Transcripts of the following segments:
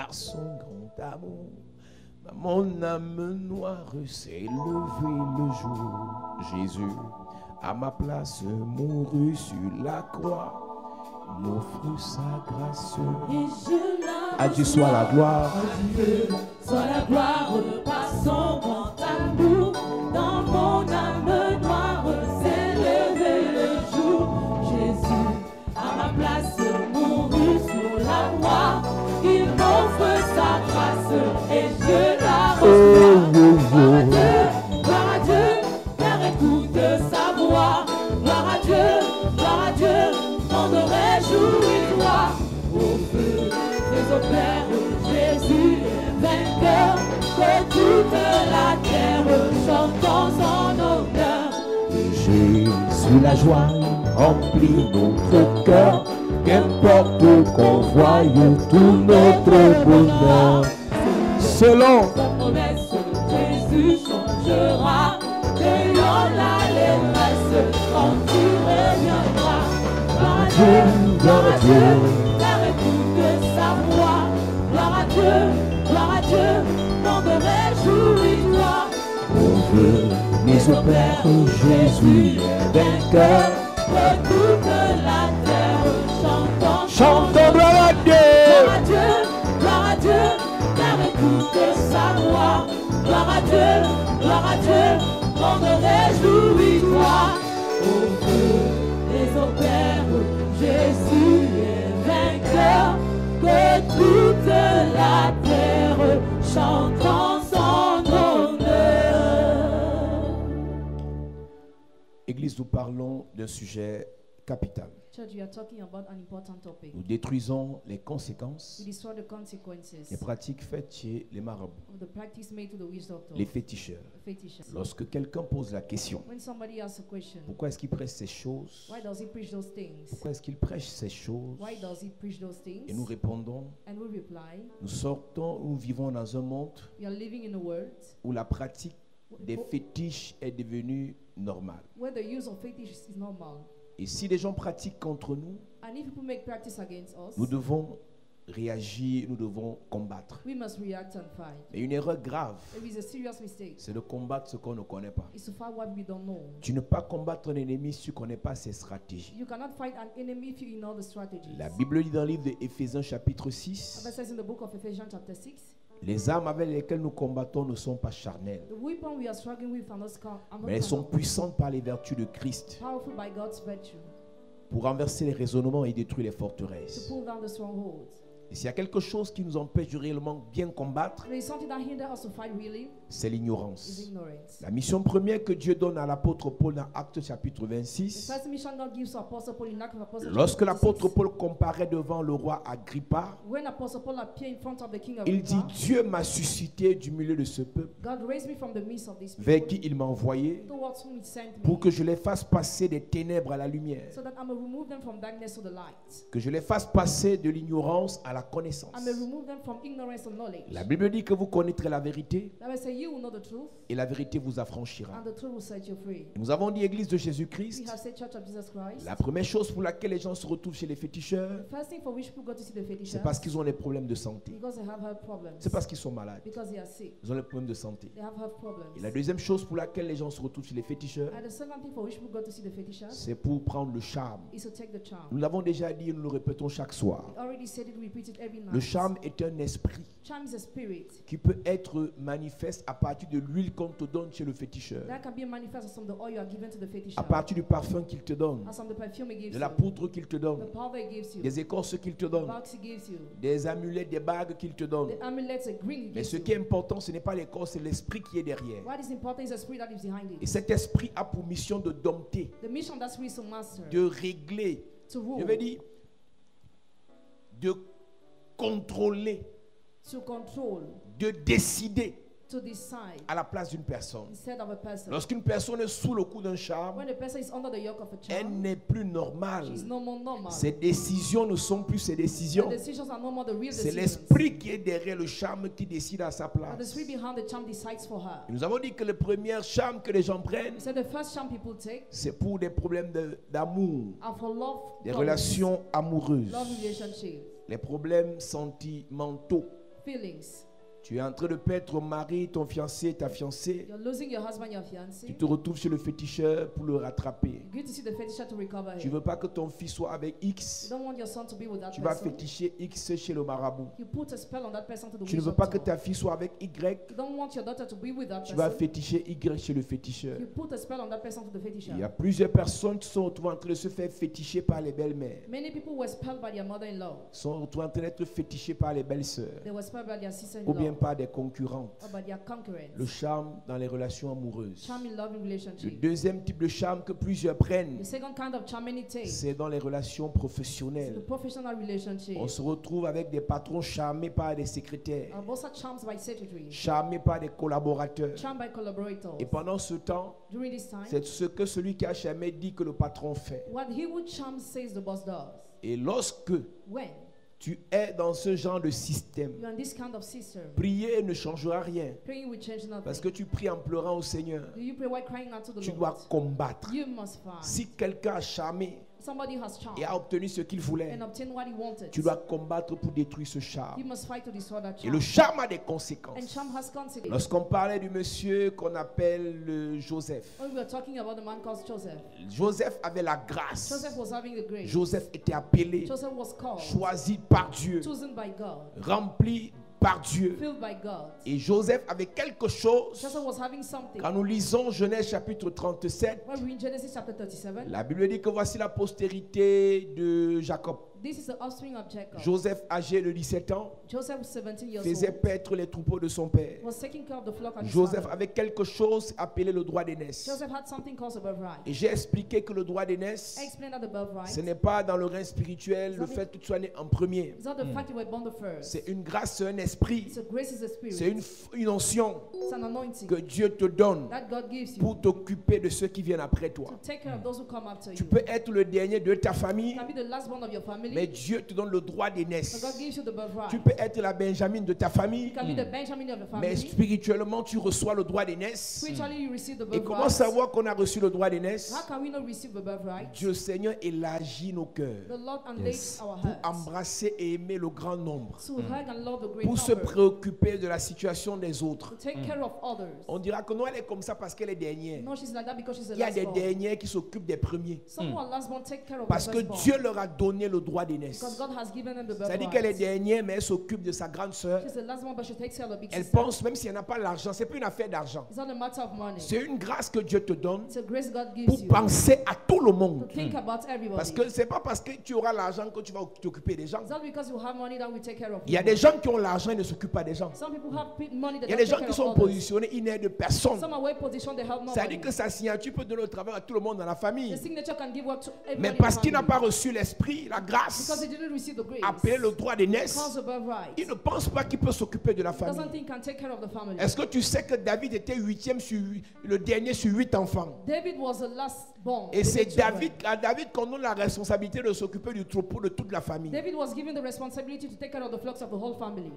par son grand amour. Mon âme noire s'est levée le jour. Jésus, à ma place, mourut sur la croix. M'offre sa grâce. À Dieu soit la gloire. À Dieu soit la gloire par son grand amour. Dans mon âme noire s'est levé le jour. Jésus, à ma place, mourut sur la croix. Il m'offre sa grâce et je la reçois. Gloire à Dieu, car écoute sa voix. Gloire à Dieu, monde réjouis-toi. Au feu des opères, Jésus est vainqueur. Que toute la terre chante en son honneur. Jésus, la joie remplit notre cœur. Qu'importe qu'on voie tout notre bonheur. Selon sa promesse, Jésus changera. Payons l'allégresse quand tu reviendras. Gloire à Dieu, car écoute sa voix. Gloire à Dieu, monde réjouis-toi. on veut les opères, Jésus est vainqueur. Que toute la terre chante en Chantons gloire à Dieu. Gloire à Dieu, car écoute sa voix. Gloire à Dieu, monde réjouis-toi. Au feu des opères, Jésus est vainqueur. Que toute la terre chante en son honneur. Église, nous parlons d'un sujet capital. Church, we are talking about an important topic. Nous détruisons les conséquences, We destroy the consequences les pratiques faites chez les marabouts, of the practice made to the witch doctor, les féticheurs. the fetishes. Lorsque quelqu'un pose la question, When somebody asks a question, pourquoi est-ce qu'il prêche ces choses? why does he preach those things? Pourquoi est-ce qu'il prêche ces choses? Why does he preach those things? Et nous répondons, And we reply, nous vivons dans un monde we are living in a world où la pratique des fétiches est devenue normale. where the use of fetishes is normal. Et si les gens pratiquent contre nous, And if people make practice against us, nous devons réagir, nous devons combattre. we must react and fight. Mais une erreur grave, It is a serious mistake. c'est de combattre ce qu'on ne connaît pas. It's to fight what we don't know. Tu ne peux pas combattre un ennemi si tu ne connais pas ses stratégies. You cannot fight an enemy if you know the strategies. La Bible dit dans le livre d'Éphésiens chapitre Bible 6, says in the book of Ephesians chapter 6, les armes avec lesquelles nous combattons ne sont pas charnelles, the weapon we are struggling with are not mais elles sont puissantes par les vertus de Christ powerful by God's virtue pour renverser les raisonnements et détruire les to forteresses. pull down the strongholds. Et s'il y a quelque chose qui nous empêche de réellement bien combattre, There is something that hinders us to fight really c'est is l'ignorance. ignorance. La mission première que Dieu donne à l'apôtre Paul dans Actes chapitre The 26, first mission God gives to Apostle Paul in Acts of Apostles lorsque chapter l'apôtre 6, Paul comparait devant le roi Agrippa, when Apostle Paul appeared in front of the king of il dit, Agrippa, Dieu m'a suscité du milieu de ce peuple God raised me from the midst of these vers people qui il m'a envoyé towards whom he sent me, pour que je les fasse passer des ténèbres à la lumière, so that I may remove them from darkness to the light. que je les fasse passer de l'ignorance à la connaissance. I may remove them from ignorance to knowledge. La Bible dit que vous connaîtrez la vérité That will say you will know the truth, et la vérité vous affranchira. and the truth will set you free. Et nous avons dit Église de We Jésus-Christ, have said Church of Jesus Christ. la première chose pour laquelle les gens se retrouvent chez les féticheurs, The first thing for which people go to see the fetishers, c'est parce qu'ils ont des problèmes de santé. because they have health problems, C'est parce qu'ils sont malades. because they are sick, Ils ont des problèmes de santé. they have health problems. Et la deuxième chose pour laquelle les gens se retrouvent chez les féticheurs, And the second thing for which people go to see the fetishers c'est pour prendre le charme. is to take the charm. Nous l'avons déjà dit et nous le répétons chaque soir. We already said it, we repeat it every night. Le charme est un esprit Charm is a spirit qui peut être manifeste à partir de l'huile qu'on te donne chez le féticheur, that can be manifest from the oil you are given to the fetisher, à partir du parfum qu'il te donne, as from the perfume he gives de la you, poudre qu'il te the donne, powder he gives you, des écorces qu'il te the donne, box he gives you, des amulets, des bagues qu'il te donne. the amulets, the green he Mais gives ce you. qui est important, ce n'est pas l'écorce, c'est l'esprit qui est derrière. What is important is the spirit that lives behind Et it. cet esprit a pour mission de dompter, The mission of that spirit is to master, de régler, to rule, je veux dire, de contrôler, to control, de décider to decide à la place d'une personne. instead of a person. Lorsqu'une personne est sous le coup d'un charme, When a person is under the yoke of a elle charm, n'est plus normale. she is no more normal. Ses décisions ne sont plus ses The décisions. decisions are no more the real C'est decisions. l'esprit qui est derrière le charme qui décide à sa But the place. spirit behind the charm decides for her. Et nous avons dit que le premier charme que les gens prennent, So the first charm people take c'est pour des problèmes d'amour, are for love, des problems, relations amoureuses, love relationship, les problèmes sentimentaux. feelings. Tu es en train de perdre ton mari, ton fiancé, ta fiancée. You're losing your husband, your Tu fiancé. te retrouves chez le féticheur pour le rattraper. Good to see the fetisher to recover Tu him. ne veux pas que ton fils soit avec X. You don't want your son to be with that Tu vas person. féticher X chez le marabout. You put a spell on that person to the Tu ne witch veux pas que doctor. ta fille soit avec Y. You don't want your daughter to be with that Tu vas person. féticher Y chez le féticheur. You put a spell on that person to the fetisher. Il y a plusieurs personnes qui sont retrouvées en train de se faire féticher par les belles-mères. Many people were spelled by their mother-in-law. Sont retrouvées en train d'être fétichés par les belles-sœurs. They were spelled by their Ou bien sister-in-law par des concurrentes. or by their concurrents. Le charme dans les relations amoureuses. Charm in loving Le relationship. deuxième type de charme que plusieurs prennent, The second kind of charm many take is c'est dans les relations the professionnelles. professional relationship. On se retrouve avec des patrons charmés par des secrétaires, Those are charms by secretaries, charmés par des collaborateurs. charmed by collaborators. Et pendant ce temps, During this time, c'est ce que celui qui a charmé dit que le patron fait. what he would charm says the boss does. Et lorsque When tu es dans ce genre de système, you're in this kind of system, prier ne changera rien. praying will change nothing. Parce que tu pries en pleurant au Seigneur. Do you pray while crying out to the Tu Lord? dois combattre. You must fight. Si quelqu'un a charmé Somebody has charmed et a obtenu ce qu'il voulait, and obtained what he wanted. tu dois combattre pour détruire ce You charme. must fight to destroy that Et le charm. charme a des And conséquences. charm has consequences. Lorsqu'on parlait du monsieur qu'on appelle Joseph, When we were talking about the man called Joseph, Joseph avait la grâce. Joseph was having the grace. Joseph était appelé, Joseph was called, choisi par Dieu, chosen by God, rempli par Dieu. filled by God. Et Joseph avait quelque chose. Joseph was having something. Quand nous lisons Genèse chapitre 37, When we read Genesis chapter 37, la Bible dit que voici la postérité de Jacob. this is the offspring of Jacob. Joseph, âgé de 17 ans, Joseph was 17 years faisait old. paître les troupeaux de son père. Was taking care of the flock of his Joseph father. avait quelque chose appelé le droit d'aînesse. Joseph had something called a birthright. Et j'ai expliqué que le droit d'aînesse, I explained that the birthright ce n'est pas dans le règne spirituel le fait que tu sois né en premier. is not the fact you were born the first. C'est une grâce, c'est un esprit, It's a grace, is a spirit. c'est une onction It's an anointing que Dieu te donne that God gives you pour t'occuper de ceux qui viennent après toi. to take care of those who come after Tu you. peux être le dernier de ta famille, You can be the last one of your family, mais Dieu te donne le droit but d'aînesse. God gives you the birthright. Tu peux être la Benjamine de ta You famille, can be the Benjamin of the mais family. spirituellement tu reçois le droit d'aînesse. Spiritually, you receive the Et comment birthright. savoir qu'on a reçu le droit d'aînesse? How can we not receive the birthright? Dieu Seigneur élargit nos cœurs The Lord enlarges our pour hearts embrasser et aimer le grand nombre, to hug and love the great pour se number, préoccuper de la situation des autres. to take care of others. On dira que non, elle est comme ça parce qu'elle est dernière. No, she's like that because she's the Il y a last des born. derniers qui s'occupent des premiers Some who are last born take care of parce the que firstborn. Dieu leur a donné le droit d'aînesse. Because God has given them the Ça dit qu'elle est birthright. dernière, mais elle s'occupe de sa grande sœur. She's the last one, but she takes care of the big Elle sister. pense, même si elle n'a pas l'argent, c'est pas une affaire d'argent. It's not a matter of money. C'est une grâce que Dieu te donne It's a grace God gives pour you penser à tout le to monde. think about everybody. Parce que c'est pas parce que tu auras l'argent que tu vas t'occuper des gens. It's not because you have money that we take care of Il y a people. des gens qui ont l'argent et ne s'occupent pas des gens. Some people have money that Il y a don't des gens take qui care sont of others. positionnés, ils n'aident personne. Some are well positioned, they help Ça nobody. dit que sa signature peut donner le travail à tout le monde dans la famille. The signature can give work to everybody Mais in the parce qu'il n'a family. pas reçu l'esprit, la Because grâce, he didn't receive the grace. appelé le droit d'aînesse, Calls the birthright. il ne pense pas qu'il peut s'occuper de la Doesn't famille. think can take care of the family. Est-ce que tu sais que David était le dernier sur 8 enfants? David was the last born. Et of c'est the children. à David qu'on donne la responsabilité de s'occuper du troupeau de toute la famille. David was given the responsibility to take care of the flocks of the whole family.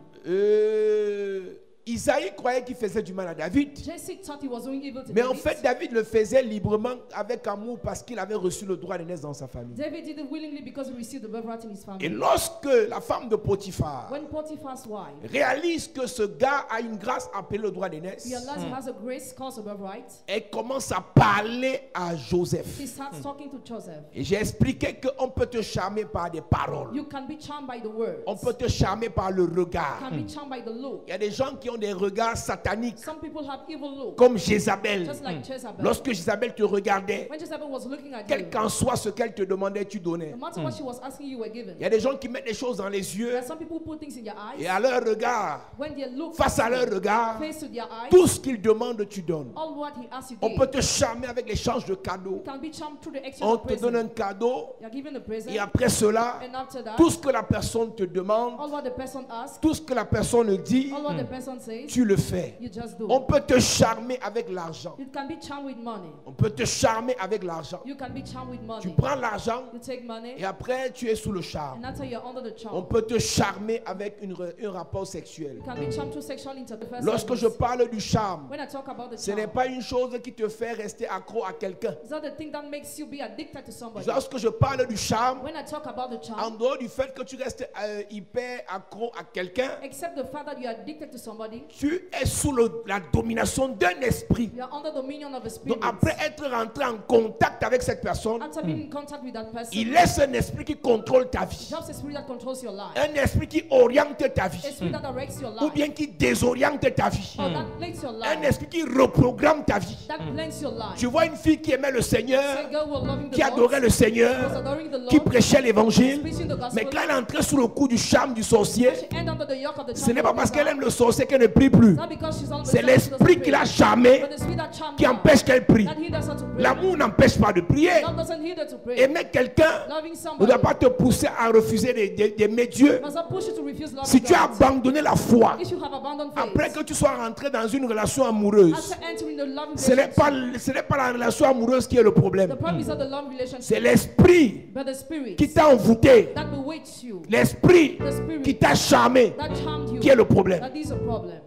Isaïe croyait qu'il faisait du mal à David. Jesse thought he was doing evil to Mais David. en fait, David le faisait librement avec amour parce qu'il avait reçu le droit d'aînesse dans sa famille. David did it willingly because he received the birthright in his Et family. lorsque la femme de Potiphar When Potiphar's wife réalise que ce gars a une grâce appelée le droit d'aînesse, realized he has a grace called a birthright, elle commence à parler à Joseph. she starts talking to Joseph. Et j'ai expliqué qu'on peut te charmer par des paroles. You can be charmed by the words. On peut te charmer par le regard. Can be charmed by the look. Il y a des gens qui ont des regards sataniques, Some people have evil look, comme Jézabel. just like Jezebel. Lorsque Jézabel te regardait, When Jezebel was looking at quel you, qu'en soit ce qu'elle te demandait, tu donnais. no matter what she was asking, you were given. Il y a des gens qui mettent des choses dans les yeux There are some people who put things in their eyes. et à leur regard, When they look face à leur regard, face to their eyes, tout ce qu'ils demandent, tu donnes. all what he asks you On give. peut te charmer avec l'échange de cadeaux. You can be charmed through the exchange On of te donne presents. un cadeau You are given a present, et après cela, and after that, tout ce que la personne te demande, all what the person asks, tout ce que la personne dit, all what the person says, tu le fais. you just do On it. peut te charmer avec l'argent. You can be charmed with money. On peut te charmer avec l'argent. You can be charmed with Tu money. prends l'argent You take money, et après tu es sous le charme. and after you're under the On charm. peut te charmer avec un rapport sexuel. You can be charmed through sexual intercourse. Lorsque je parle du charme, When I talk about the ce n'est charm, pas une chose qui te fait rester accro à quelqu'un. it's not the thing that makes you be addicted to somebody. Lorsque je parle du charme, When I talk about the en charm, dehors du fait que tu restes hyper accro à quelqu'un, except the fact that you're addicted to somebody, tu es sous la domination d'un esprit. you're under the dominion of a spirit. Donc après être rentré en contact avec cette personne, After being in contact with that person, il laisse un esprit qui contrôle ta vie. it helps a spirit that controls your life. Un esprit qui oriente ta A vie. spirit that directs your Ou life. bien qui désoriente ta vie. Or that blends your Un life. esprit qui reprogramme ta vie. That blends your life. Tu vois une fille qui aimait le See a Seigneur, girl who was loving the qui Lord, adorait le was Seigneur, adoring the qui Lord, prêchait l'évangile. preaching the Mais gospel. quand elle est entrée sous le coup du charme du sorcier, She ended under the yoke of the ce n'est charm pas parce of qu'elle the aime le sorcier qu'elle ne prie plus. Not because she's under the C'est charm of the l'esprit qui l'a spirit, charmé but the spirit that charmed qui her, empêche qu'elle prie. that hinders her to pray. L'amour n'empêche pas de prier. Love doesn't hinder her to pray. Aimer quelqu'un Loving ne somebody doit pas te pousser à refuser d'aimer Dieu. must not push you to refuse love Si of tu as God. abandonné la foi, If you have abandoned après faith, que tu sois rentré dans une relation amoureuse, after entering the loving ce n'est relationship, pas la relation amoureuse qui est le the problème. problem is not the love C'est relationship, l'esprit but the spirit qui t'a envoûté, that bewitched you, l'esprit the spirit qui t'a charmé, that charmed you, qui est le problème. that is a problem.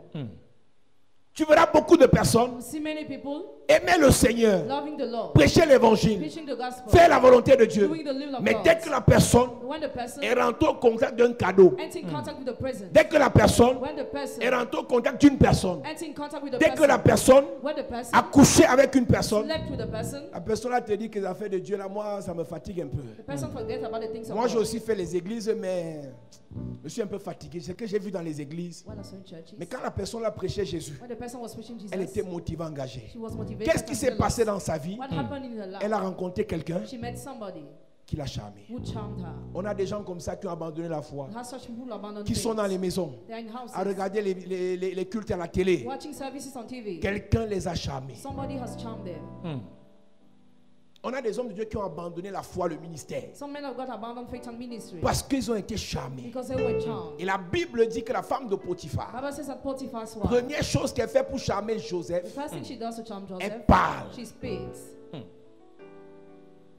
Tu verras beaucoup de personnes You see many people aimer le Seigneur, loving the Lord, prêcher l'évangile, preaching the gospel, faire la volonté de Dieu. doing the will of Mais God. dès que la personne When the person est rentrée au contact d'un cadeau, enters in contact with the present, dès que la personne when the person est rentrée au contact d'une personne, enters in contact with the dès que la person, personne when the person a couché avec une personne, slept with the person, la personne a te dit que les affaires de Dieu, là, moi, ça me fatigue un peu. the person forgets about the things of Moi, j'ai God. aussi fait les églises, mais je suis un peu fatigué. C'est ce que j'ai vu dans les églises. When I saw in churches, Mais quand la personne a prêché Jésus, when the person was preaching Jesus, elle était motivée, engagée. she was motivated. Qu'est-ce qui and s'est zealous. passé dans sa vie? What happened in her life? Elle a rencontré quelqu'un She met somebody qui l'a charmé. who charmed her. On a des gens comme ça qui ont abandonné la foi, There are such people who abandon qui sont faith. dans les maisons, They are in houses, à regarder les cultes à la télé. watching services on TV. Quelqu'un les a charmés. Somebody has charmed them. On a des hommes de Dieu qui ont abandonné la foi, le ministère, Some men of God abandoned faith and ministry parce qu'ils ont été charmés. because they were charmed. Et la Bible dit que la femme de Potiphar, Bible says that Potiphar's wife, première chose qu'elle fait pour charmer the Joseph, first thing she does to charm elle Joseph, parle. she speaks.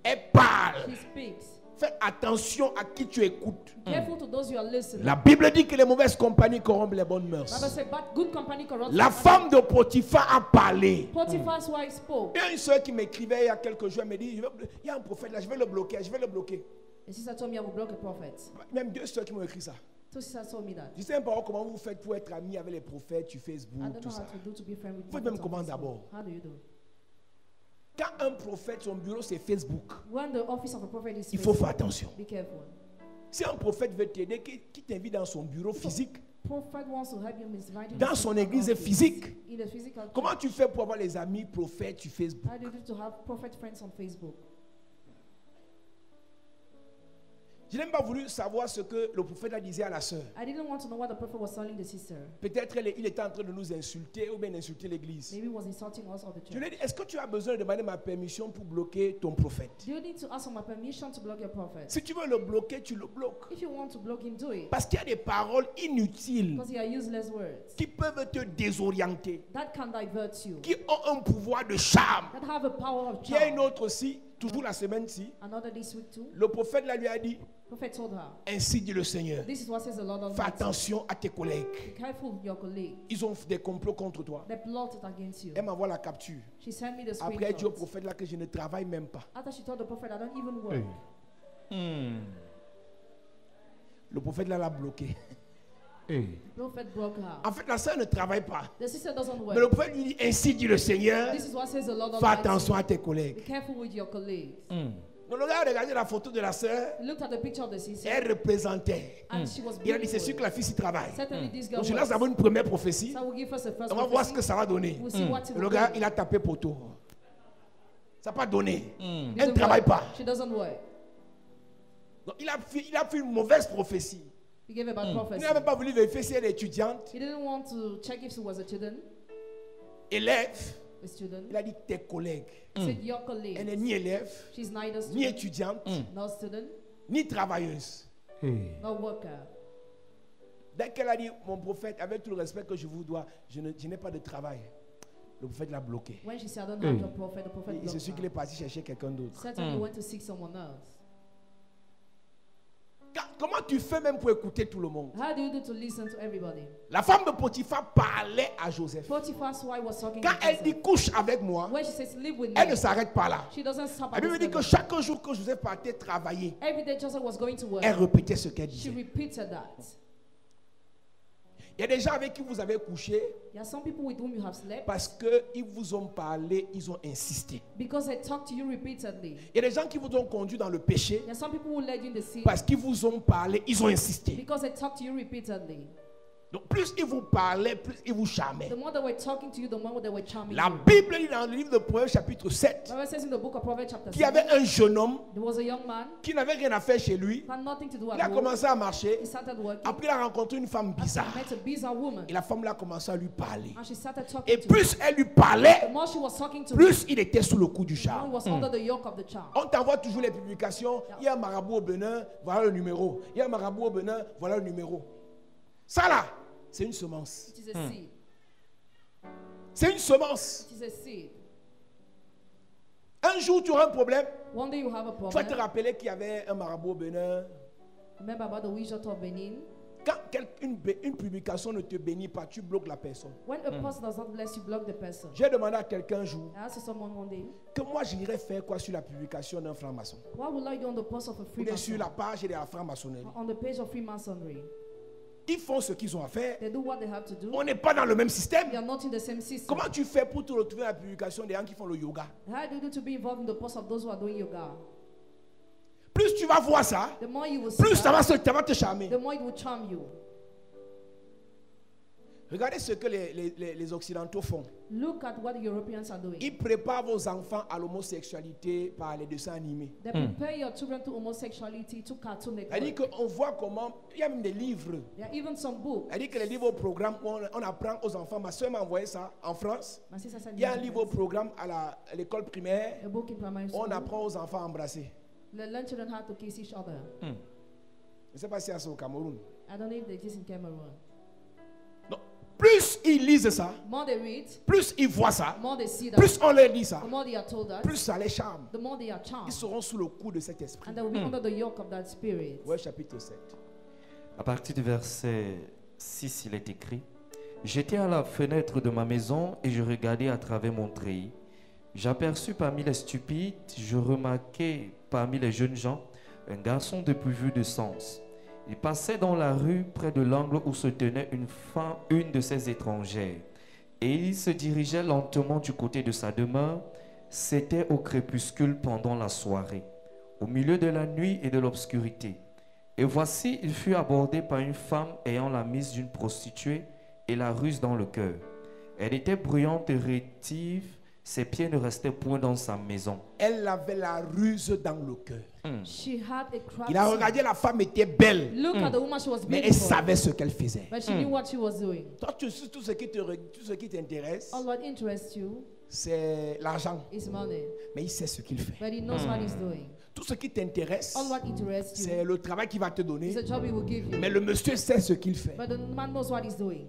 Elle parle. She speaks. Fais attention à qui tu écoutes. Careful to those you are listening. La Bible dit que les mauvaises compagnies corrompent les bonnes Bible mœurs. says, but good company corrupts. La femme de Potiphar a parlé. Potiphar's wife spoke. Il y a une soeur qui m'écrivait il y a quelques jours, elle me dit, il y a un prophète là, je vais le bloquer, je vais le bloquer. The sister told me I will block a prophet. Même deux soeurs qui m'ont écrit ça. Two sisters told me that. Je ne sais pas comment vous faites pour être ami avec les prophètes sur I Facebook, don't tout know ça. how to do to be friend with Vous faites prophets même on comment Facebook. d'abord? How do you do? Quand un prophète, son bureau c'est Facebook, When the office of a prophet is il faut Facebook, faire attention. be careful. Si un prophète veut t'aider, qui t'invite dans son bureau physique, Prophet wants to help you invite you dans to son the église office. physique, In the physical comment church. tu fais pour avoir les amis prophètes sur Facebook? How do you do to have prophet friends on Facebook? Je n'ai même pas voulu savoir ce que le prophète là disait à la sœur. I didn't want to know what the prophet was telling the sister. Peut-être il était en train de nous insulter ou bien d'insulter l'église. Maybe he was insulting us or the Je church. lui ai dit, est-ce que tu as besoin de demander ma permission pour bloquer ton prophète? Do you need to ask for my permission to block your prophet? Si tu veux le bloquer, tu le bloques. If you want to block him, do it. Parce qu'il y a des paroles inutiles Because they are useless words qui peuvent te désorienter, that can divert you, qui ont un pouvoir de charme. that have a power of Il y a une charm. autre aussi, toujours la semaine-ci, Another this week too. le prophète là lui a dit, Prophet told her, ainsi dit le Seigneur, this is what says the Lord fais Almighty. attention à tes collègues. Be careful of your colleague. Ils ont des complots contre toi. They plotted against you. Elle m'envoie la capture. She sent me the Après, elle dit au screenshot. prophète là que je ne travaille même pas. After she told the prophet, I don't even work. Le prophète là l'a bloqué. The prophet broke her. En fait, la sœur ne travaille pas. The sister doesn't Mais le work. prophète lui dit, ainsi dit le Seigneur, This is what says the Lord fais attention Almighty. à tes collègues. Be careful with your colleagues. Donc le gars a regardé la photo de la sœur, He looked at the picture of the sister elle représentait. and she was Il a dit, c'est sûr beautiful. que la fille s'y travaille. Certainly this girl Donc je lance works. d'abord une première prophétie. So we'll give us a first On va voir ce que prophecy. ça va donner. We'll see what it Et le will gars, do. il a tapé poteau. Ça n'a pas donné. It Elle ne doesn't travaille work. pas. She doesn't work. Donc il a fait une mauvaise prophétie. He gave a bad Il prophecy. n'a même pas voulu vérifier si elle est étudiante, He didn't want to check if she was a student. élève. A student. Il a dit tes collègues. He said your Elle colleague. n'est ni élève, She's neither ni student, étudiante, nor student, ni travailleuse. nor worker. Dès qu'elle a dit, mon prophète, avec tout le respect que je vous dois, je n'ai pas de travail. Le prophète l'a bloqué. When she said, I don't have a prophet, the prophet Et c'est sûr blocked qu'il est her. parti chercher quelqu'un d'autre. Certainly he went to seek someone else. Comment tu fais même pour écouter tout le monde? How do you do to listen to everybody? La femme de Potiphar parlait à Joseph. Potiphar's wife was talking Quand to elle dit Joseph. couche avec moi, When she says live with elle ne me, s'arrête pas là. she doesn't stop La at Bible this dit que level. chaque jour que Joseph partait travailler, Every day Joseph was going to work. elle répétait ce qu'elle She disait. repeated that. Il y a des gens avec qui vous avez couché There are some people with whom you have slept parce qu'ils vous ont parlé, ils ont insisté. because they talked to you repeatedly. Il y a des gens qui vous ont conduit dans le péché There are some people who led you in the sin parce qu'ils vous ont parlé, ils ont insisté. because they talked to you repeatedly. Donc plus ils vous parlaient, plus ils vous charmaient. The more they were talking to you, the more they were charming La you. Bible dit dans le livre de Proverbes chapitre 7 The Bible says in the book of Proverbs chapter qu'il y 7, avait un jeune homme there was a young man qui n'avait rien à faire chez lui. who had nothing to do Il a at home. commencé à marcher. He started working. Après, il a rencontré une femme After bizarre. he met a bizarre woman. Et la femme là a commencé à lui parler. And she started talking Et to him. plus elle lui parlait, The more she was talking to him, plus il était sous le coup du the more he charme. was under the yoke of the charm. On t'envoie toujours les publications. Il y a un marabout au Bénin, voilà le numéro. Il y a un marabout au Bénin, voilà le numéro. Ça là, c'est une semence. It is a seed. C'est une semence. It is a seed. Un jour, tu auras un problème. One day you have a Tu vas te problem. rappeler qu'il y avait un marabout au Bénin. Remember about the witch doctor of Benin? Quand une publication ne te bénit pas, tu bloques la personne. When a person does not bless you, block the person. J'ai demandé à quelqu'un un jour I asked someone one day, que moi j'irais faire quoi sur la publication d'un franc-maçon. what will I do on the post of a Ou bien sur Freemason? la page de la franc-maçonnerie. On the page of Freemasonry. Ils font ce qu'ils ont à faire. They do what they have to do. On n'est pas dans le même système. They are not in the same system. Comment tu fais pour te retrouver à la publication des gens qui font le yoga? How do you do to be involved in the post of those who are doing yoga? Plus tu vas voir ça, The more you will see plus ça that, va te charmer. the more it will charm you. Regardez ce que les Occidentaux font. Look at what the Europeans are doing. Ils préparent vos enfants à l'homosexualité par les dessins animés. They prepare your children to homosexuality, to cartoon C'est-à-dire network. qu'on voit comment, il y a même des livres. There are even some books. C'est-à-dire que les livres au programme, où on apprend aux enfants. Ma soeur m'a envoyé ça en France. My sister said Il y a un yes, livre au programme à l'école primaire. a book in primary On school. apprend aux enfants à embrasser. They learn children how to kiss each other. Je ne sais pas si c'est au Cameroun. I don't know if they exist in Cameroon. Donc, plus ils lisent ça, More they read, plus ils voient ça, more they see that, plus on leur dit ça, the more they are told that, plus ça les charme. the more they are Ils charmed. seront sous le coup de cet esprit. And they will be under the yoke of that spirit. Ouais, chapitre 7. À partir du verset 6, il est écrit: J'étais à la fenêtre de ma maison et je regardais à travers mon treillis. J'aperçus parmi les stupides, je remarquai parmi les jeunes gens un garçon dépourvu de sens. Il passait dans la rue près de l'angle où se tenait une de ses étrangères. Et il se dirigeait lentement du côté de sa demeure. C'était au crépuscule pendant la soirée, au milieu de la nuit et de l'obscurité. Et voici, il fut abordé par une femme ayant la mise d'une prostituée et la ruse dans le cœur. Elle était bruyante et rétive, ses pieds ne restaient point dans sa maison. Elle avait la ruse dans le cœur. She had a crafty. Il a regardé, la femme était belle, Look at the woman, she was mais elle beautiful. savait ce qu'elle faisait. But she knew what she was doing. Toi, tout ce qui t'intéresse, All what interests you c'est l'argent. is money. Mais il sait ce qu'il fait. But he knows what he's doing. Tout ce qui t'intéresse, All what interests c'est you le travail qu'il va te is donner. a job he will give you. Mais le monsieur sait ce qu'il fait. But the man knows what he's doing.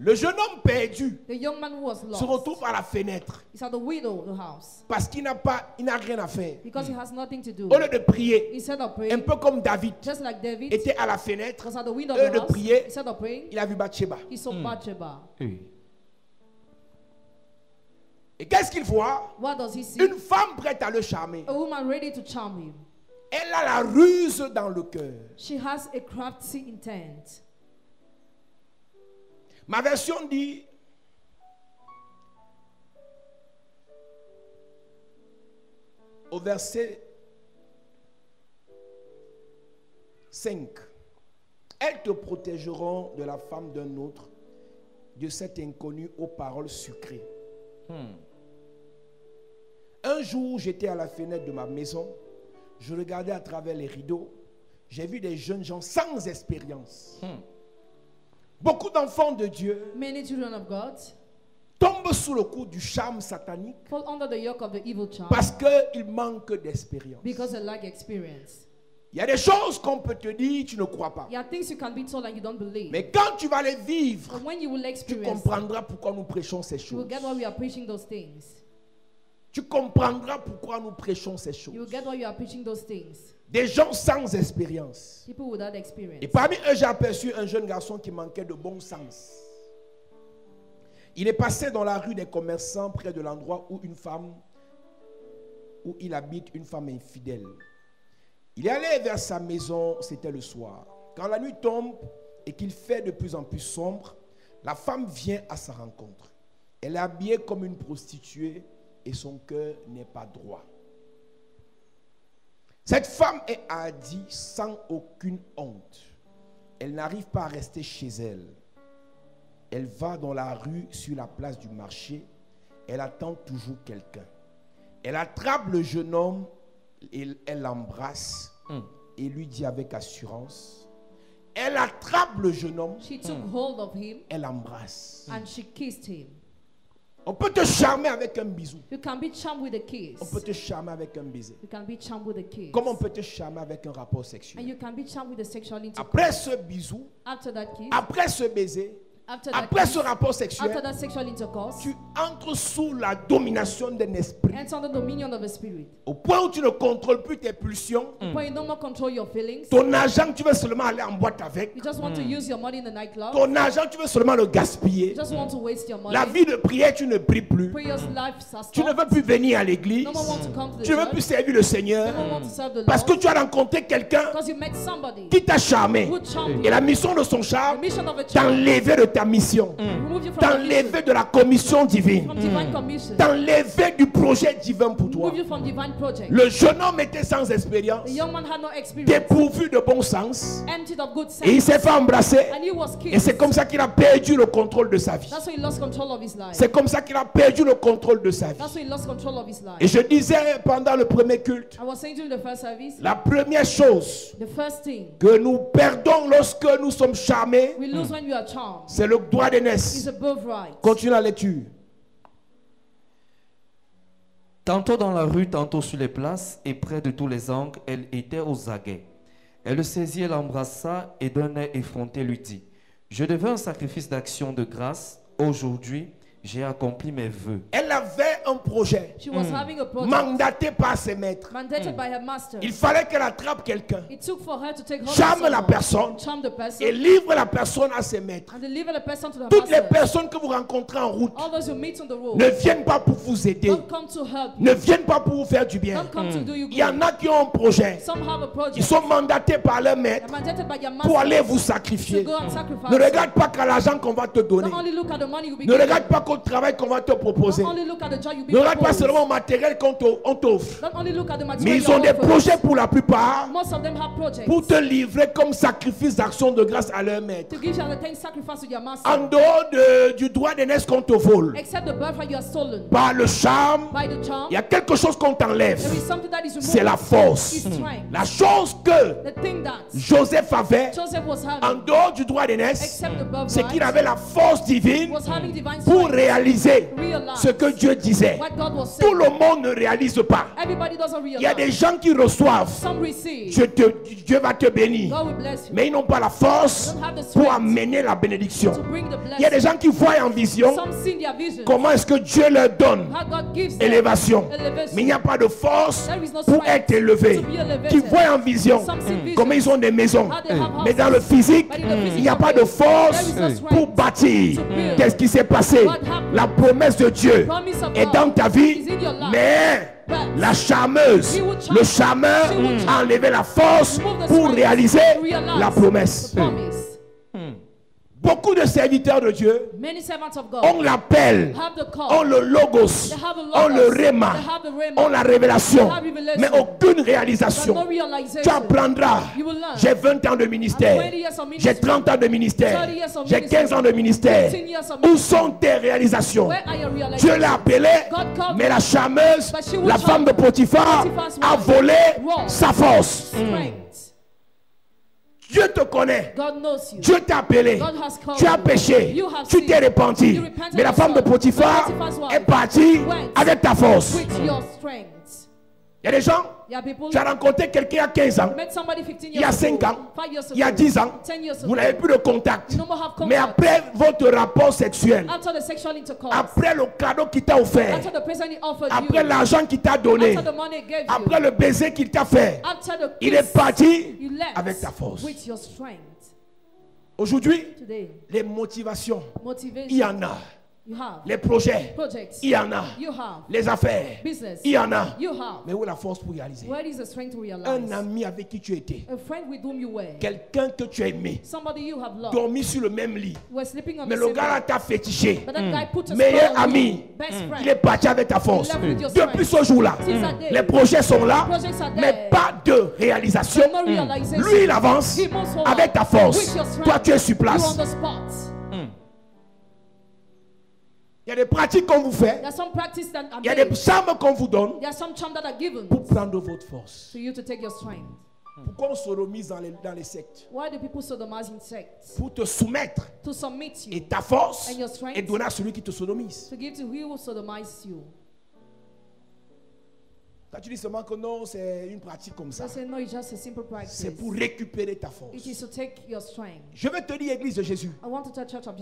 Le jeune homme perdu The young man who was se lost retrouve à la fenêtre is at the window of the house parce qu'il n'a rien à faire. because he has nothing to do. Au lieu de prier, Instead of un praying, peu comme David just like David était à la fenêtre, was at the window au lieu of de the house, prier, instead of praying, il a vu Bathsheba. he saw Bathsheba. Et qu'est-ce qu'il voit? What does he see? Une femme prête à le charmer. A woman ready to charm him. Elle a la ruse dans le cœur. She has a crafty intent. Ma version dit: au verset 5, elles te protégeront de la femme d'un autre, de cet inconnu aux paroles sucrées. Un jour, j'étais à la fenêtre de ma maison, je regardais à travers les rideaux, j'ai vu des jeunes gens sans expérience. Beaucoup d'enfants de Dieu Many children of God tombent sous le coup du charme satanique fall under the yoke of the evil charm parce qu'ils manquent d'expérience. because they lack experience. Il y a des choses qu'on peut te dire, tu ne crois pas. There are things you can be told and you don't believe. Mais quand tu vas les vivre, But when you will tu experience, comprendras pourquoi nous prêchons ces you will choses. get why we are preaching those things. Tu comprendras pourquoi nous prêchons ces You will choses. get why you are preaching those things. Des gens sans expérience. People without experience. Et parmi eux, j'ai aperçu un jeune garçon qui manquait de bon sens. Il est passé dans la rue des commerçants près de l'endroit où il habite une femme infidèle. Il est allé vers sa maison, c'était le soir. Quand la nuit tombe et qu'il fait de plus en plus sombre, la femme vient à sa rencontre. Elle est habillée comme une prostituée et son cœur n'est pas droit. Cette femme est hardie sans aucune honte. Elle n'arrive pas à rester chez elle. Elle va dans la rue, sur la place du marché. Elle attend toujours quelqu'un. Elle attrape le jeune homme, et elle l'embrasse et lui dit avec assurance. Elle attrape le jeune homme, She took hold of him elle l'embrasse. and she kissed him. On peut te charmer avec un bisou. You can be charmed with a kiss. On peut te charmer avec un baiser. You can be charmed with a kiss. Comme on peut te charmer avec un rapport And sexuel. you can be charmed with a sexual intercourse. Après ce bisou, After that kiss, après ce baiser, after that après kiss, ce rapport after sexuel, that sexual intercourse, tu entres sous la domination d'un esprit. enter under the dominion of a spirit. Au point où tu ne contrôles plus tes pulsions. When you don't more control your feelings, Ton argent, tu veux seulement aller en boîte avec. you just want to use your money in the nightclub. Ton argent, tu veux seulement le gaspiller. You just want to waste your money. La vie de prière, tu ne pries plus. Prayer's life has Tu ne stopped. veux plus venir à l'église. No one wants to come to the Tu ne veux plus church. servir le Seigneur. No one wants to serve the Parce que Lord. tu as rencontré quelqu'un Because you met somebody qui t'a charmé. who charmed Et you. la mission de son The charme, mission of a church, t'enlever de ta mission. remove you from the mission, T'enlever de la commission divine. from divine commission, T'enlever du projet divin pour toi. remove you from divine project. Le jeune homme était sans expérience, The young man had no experience, dépourvu de bon sens. emptied of good Et il sense, s'est fait embrasser. and he was Et c'est kissed. comme ça qu'il a perdu le contrôle de sa vie. That's why he lost control of his life. C'est comme ça qu'il a perdu le contrôle de sa vie. That's why he lost control of his life. Et je disais pendant le premier culte, I was saying during the first service, la première chose the first thing que nous perdons lorsque nous sommes charmés, we lose when you are charmed c'est le droit is d'aînesse. a birthright. Continue la lecture. Tantôt dans la rue, tantôt sur les places, et près de tous les angles, elle était aux aguets. Elle le saisit et l'embrassa, et d'un air effronté lui dit, « Je devais un sacrifice d'action de grâce. Aujourd'hui, j'ai accompli mes vœux. Elle avait un projet She was having a project mandaté par ses maîtres. mandated by her master. Il fallait qu'elle attrape quelqu'un, It took for her to take hold charme of la someone, personne charm the person, et livre la personne à ses maîtres. and deliver the person to the Toutes les master. personnes que vous rencontrez en route All those you meet on the road ne viennent pas pour vous aider, don't come to help you, ne viennent pas pour vous faire du bien. don't come to do you Il y en good. a qui ont un projet. Some have a Ils project. sont mandatés par leur maître They're mandated by their pour aller master vous to sacrifier. go and sacrifice. Ne regarde pas qu'à l'argent qu'on va te donner. Don't only look at the money you'll be Ne given. regarde pas qu'au travail qu'on va te proposer. Don't only look at the job you'll be Ne regarde pas proposed. seulement au matériel on t'offre. Don't only look at the Mais material ils ont des you're offered. projets pour la plupart Most of them have projects pour te livrer comme sacrifice d'action de grâce à leur maître. to give you the thanks sacrifice to your master. En dehors du droit d'aînesse qu'on te vole, Except the birthright you are stolen par le charme, by the charm. il y a quelque chose qu'on t'enlève. There is something that is removed. C'est la force. It's strength. La chose que The thing that Joseph avait Joseph was en having, dehors du droit d'aînesse, except the c'est qu'il birthright, avait la force divine was having divine pour strength. réaliser Realize ce que Dieu disait. what God was Tout saying. le monde ne réalise pas. Everybody doesn't Il y a des realize. gens qui reçoivent. Some receive. Dieu va te bénir. God will bless you. Mais ils n'ont pas la force Don't have the pour strength amener la bénédiction. to bring the Il y a des blessing. gens qui voient en vision Some see their vision. comment est-ce que Dieu leur donne How God gives them élévation. elevation. Mais il n'y a pas de force There is no pour strength être élevé. to be elevated. Qui voient en vision Some see vision. comment ils ont des maisons. How they have Mais houses. dans le physique, But in the physical il n'y a pas de way, force there is no pour strength bâtir. to build. Qu'est-ce qui s'est passé? What happened? La promesse de Dieu Promise of est God dans ta vie, is in your life. mais But la charmeuse, he will charm. le charmeur She will a enlevé la force remove the pour strength réaliser to realize la promesse. the promise. Beaucoup de serviteurs de Dieu, Many servants of God on l'appelle, have the call, on le logos, they have the on le logos, réma, they have the rhema, on la révélation, they have revelation, mais aucune but réalisation. no realization. Tu apprendras. You will learn. J'ai 20 ans de ministère, 20 years of j'ai ministry. 30 ans de ministère, 30 years of j'ai ministry. 15 ans de ministère. 15 years of Où ministry. sont tes réalisations? Where are your Dieu realizations? l'a appelé, God called mais her, la charmeuse, but she will la charm femme de her. Potiphar, Potiphar's a wife volé robbed sa force. Strength. Dieu te connaît. God knows you. Dieu t'a appelé. God has called Tu as you. péché. You have Tu sinned. t'es repenti. You repented Mais la femme de yourself. Potiphar But Potiphar's wife est partie went avec ta force. with your strength. Il y a des gens, Tu as rencontré quelqu'un il y a 15 ans, il y a 5 ans, il y a 10 ans. Vous n'avez plus de contact. Mais après votre rapport sexuel, après le cadeau qu'il t'a offert, après l'argent qu'il t'a donné, après le baiser qu'il t'a fait, il est parti avec ta force. Aujourd'hui, les motivations, il y en a. Les projets, il y en a. Les affaires, il y en a. Mais où est la force pour réaliser? Un ami avec qui tu étais, quelqu'un que tu as aimé, dormi sur le même lit, mais le gars t'a fétiché. Meilleur ami, il est parti avec ta force. Depuis ce jour-là, les projets sont là, mais pas de réalisation. Lui, il avance avec ta force. Toi, tu es sur place. Il y a des pratiques qu'on vous fait. Il y a des charmes qu'on vous donne pour prendre votre force. Pourquoi on sodomise dans les sectes? Pour te soumettre. Et ta force est donnée à celui qui te sodomise. Quand tu dis seulement que non, c'est une pratique comme ça, c'est pour récupérer ta force. Je veux te dire, Église de Jésus,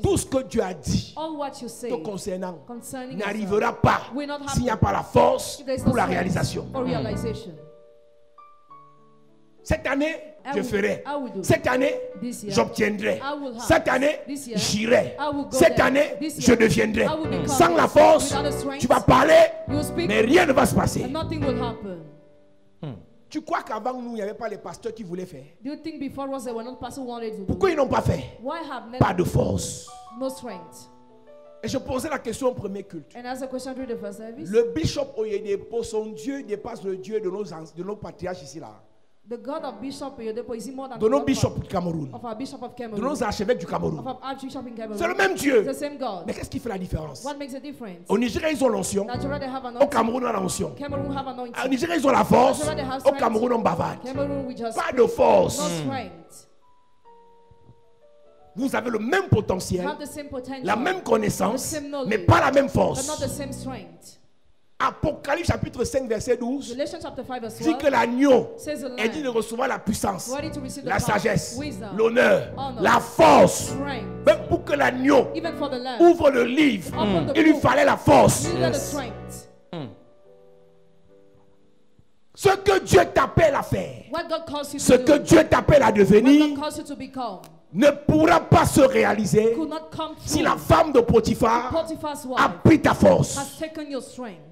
tout ce que Dieu a dit te concernant n'arrivera pas s'il n'y a pas la force pour la réalisation. Cette année, je ferai. Cette année, j'obtiendrai. Cette année, j'irai. Cette année, je deviendrai. Sans la force, tu vas parler, mais rien ne va se passer. Tu crois qu'avant nous, il n'y avait pas les pasteurs qui voulaient faire? Pourquoi ils n'ont pas fait? Pas de force. Et je posais la question au premier culte. Le bishop Oyedepo, son Dieu dépasse le Dieu de nos patriarches ici là. The God of Bishop Oyedepo is more than de nos bishops du Cameroun, of our Bishop of de Cameroon, nos archevêques du Cameroun. of our Archbishop in Cameroon. C'est le même Dieu. It's the same God. Mais qu'est-ce qui fait la différence? What makes a difference? Au Nigeria, ils ont l'onction. Nigeria, they have Au anointing. Cameroun, on a l'onction. Cameroon have anointing. Au Nigeria, ils ont la force. Nigeria, they have Au strength. Cameroun, on bavarde. Cameroon, we just Pas de force. no strength. Vous avez le même potentiel, Have the same potential, la même connaissance, the same knowledge, mais pas la même but not the force. same strength. Apocalypse chapitre 5 verset 12 Galatians chapter 5 verse dit 12 que l'agneau says the est dit de Lamb recevoir la puissance, worthy to receive the la power, sagesse, wisdom, l'honneur, honor, la force. strength. Même pour que l'agneau Even for the Lamb, ouvre le livre, open the il lui book, fallait la force. you needed the Yes. strength. Ce que Dieu t'appelle à faire, What God calls you ce to que do, Dieu t'appelle à what devenir, God calls you to become, ne pourra pas se réaliser could not come si true. la femme de Potiphar Potiphar's a wife pris ta force. has taken your strength.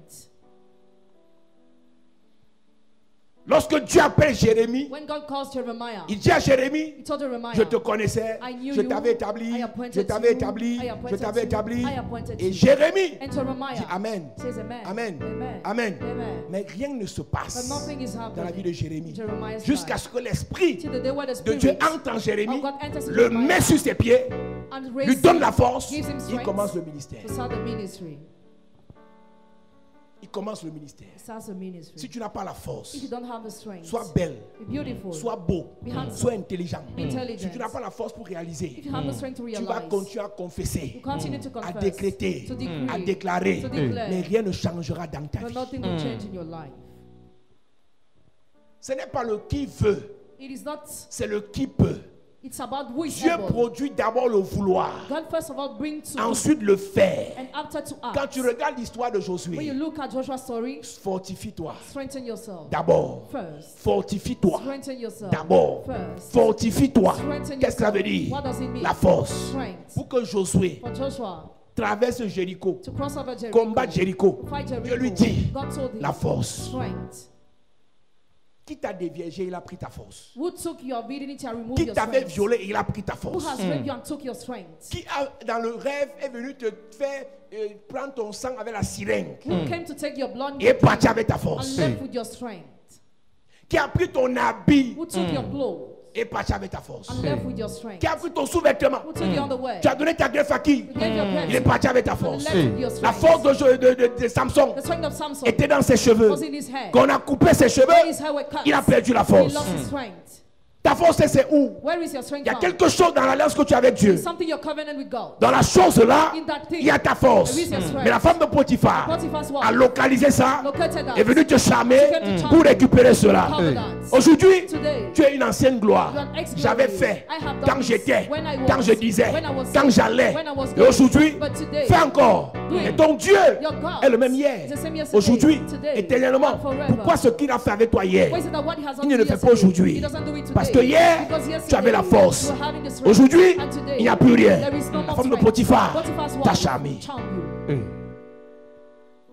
Lorsque Dieu appelle Jérémie, When God calls Jeremiah, il dit à Jérémie, he told Jeremiah, je te connaissais, I knew je you, t'avais établi, I appointed je t'avais you, établi, I je appointed t'avais you, établi. I appointed Et you. Jérémie And dit Jeremiah Amen, says amen. Amen, Amen. Amen. Amen. Mais rien ne se But passe nothing is dans la vie de happening Jérémie in Jeremiah's jusqu'à life. ce que l'esprit Till the day where the de Dieu Spirit entre en Jérémie, of God enters in le Jeremiah met sur ses pieds, and lui raises donne him, la force, gives him il strength commence le ministère. to start the ministry. Il commence le ministère. It starts the ministry. Si tu n'as pas la force, If you don't have the strength, sois belle, be beautiful, sois beau, be handsome, sois intelligent. be intelligent. Si tu n'as pas la force pour réaliser, If you have the strength to tu vas realize, continuer à confesser, you continue to à confess, décréter, to decree, à déclarer, to declare, mais rien ne changera dans ta but vie. nothing will change in your life. Ce n'est pas le qui veut, It is not, c'est le qui peut. it's about who is Dieu able. produit d'abord le vouloir, God first of all brings to ensuite le faire. and after to act. Quand tu regardes l'histoire de When you Josué, look at Joshua's story, fortifie-toi. strengthen yourself. D'abord, First, fortifie-toi. strengthen yourself. D'abord, First, fortifie-toi. strengthen Qu'est-ce que ça veut yourself. dire? What does it mean? La force. Strength. Pour que Josué For Joshua traverse Jéricho, to cross over Jericho, combattre Jéricho, fight Jericho, Dieu lui dit, God told him, la force. strength. Qui t'a déviégé, il a pris ta force. Who took your virginity and removed Qui your t'avait strength? violé, il a pris ta Who force. has raped you and took your strength? Qui dans le rêve est venu te faire prendre ton sang avec la sirène Who came to take your blood et est parti avec ta and force. left with your strength? Qui a pris ton habit Who took your clothes et est parti avec ta force. and left with your strength? Qui a pris ton sous-vêtement. Who took your underwear? Tu as donné ta greffe à qui? Who gave your Il est breast parti avec ta and force. left with your La strength? force de Samson The strength of Samson était dans ses cheveux. was in his hair. Quand on a coupé ses When cheveux, his hair were cut, il a perdu la he force. lost his strength. Ta force, c'est où? Where is your strength Il y a found? quelque chose dans l'alliance que tu as avec Dieu. There's something you're covenant with God. Dans la chose là, In that thing, il y a ta force. there is your strength. Mais la femme de Potiphar Potiphar's wife a localisé ça, located that. est venue te charmer She came to charm pour you. récupérer cela. Covenant. Aujourd'hui, Today, tu es une ancienne gloire. you are an ex-glory. J'avais fait I have done quand this. j'étais, When I was, quand je disais, when I was quand sick, j'allais. when I was Et going. aujourd'hui, But today, fais encore. do it. Et ton Dieu Your God est le même hier, is the same yesterday, aujourd'hui, today, éternellement. and forever. Pourquoi ce qu'il a fait avec toi hier, Why is it that what he has il done ne le to fait you pas yesterday, aujourd'hui? he doesn't do it today? Parce que hier, Because tu avais la yesterday, force. you were having the strength. Aujourd'hui, And today, il n'y a plus rien. there is no La more femme de strength. Potiphar Potiphar's t'a wife charmé. charmed you.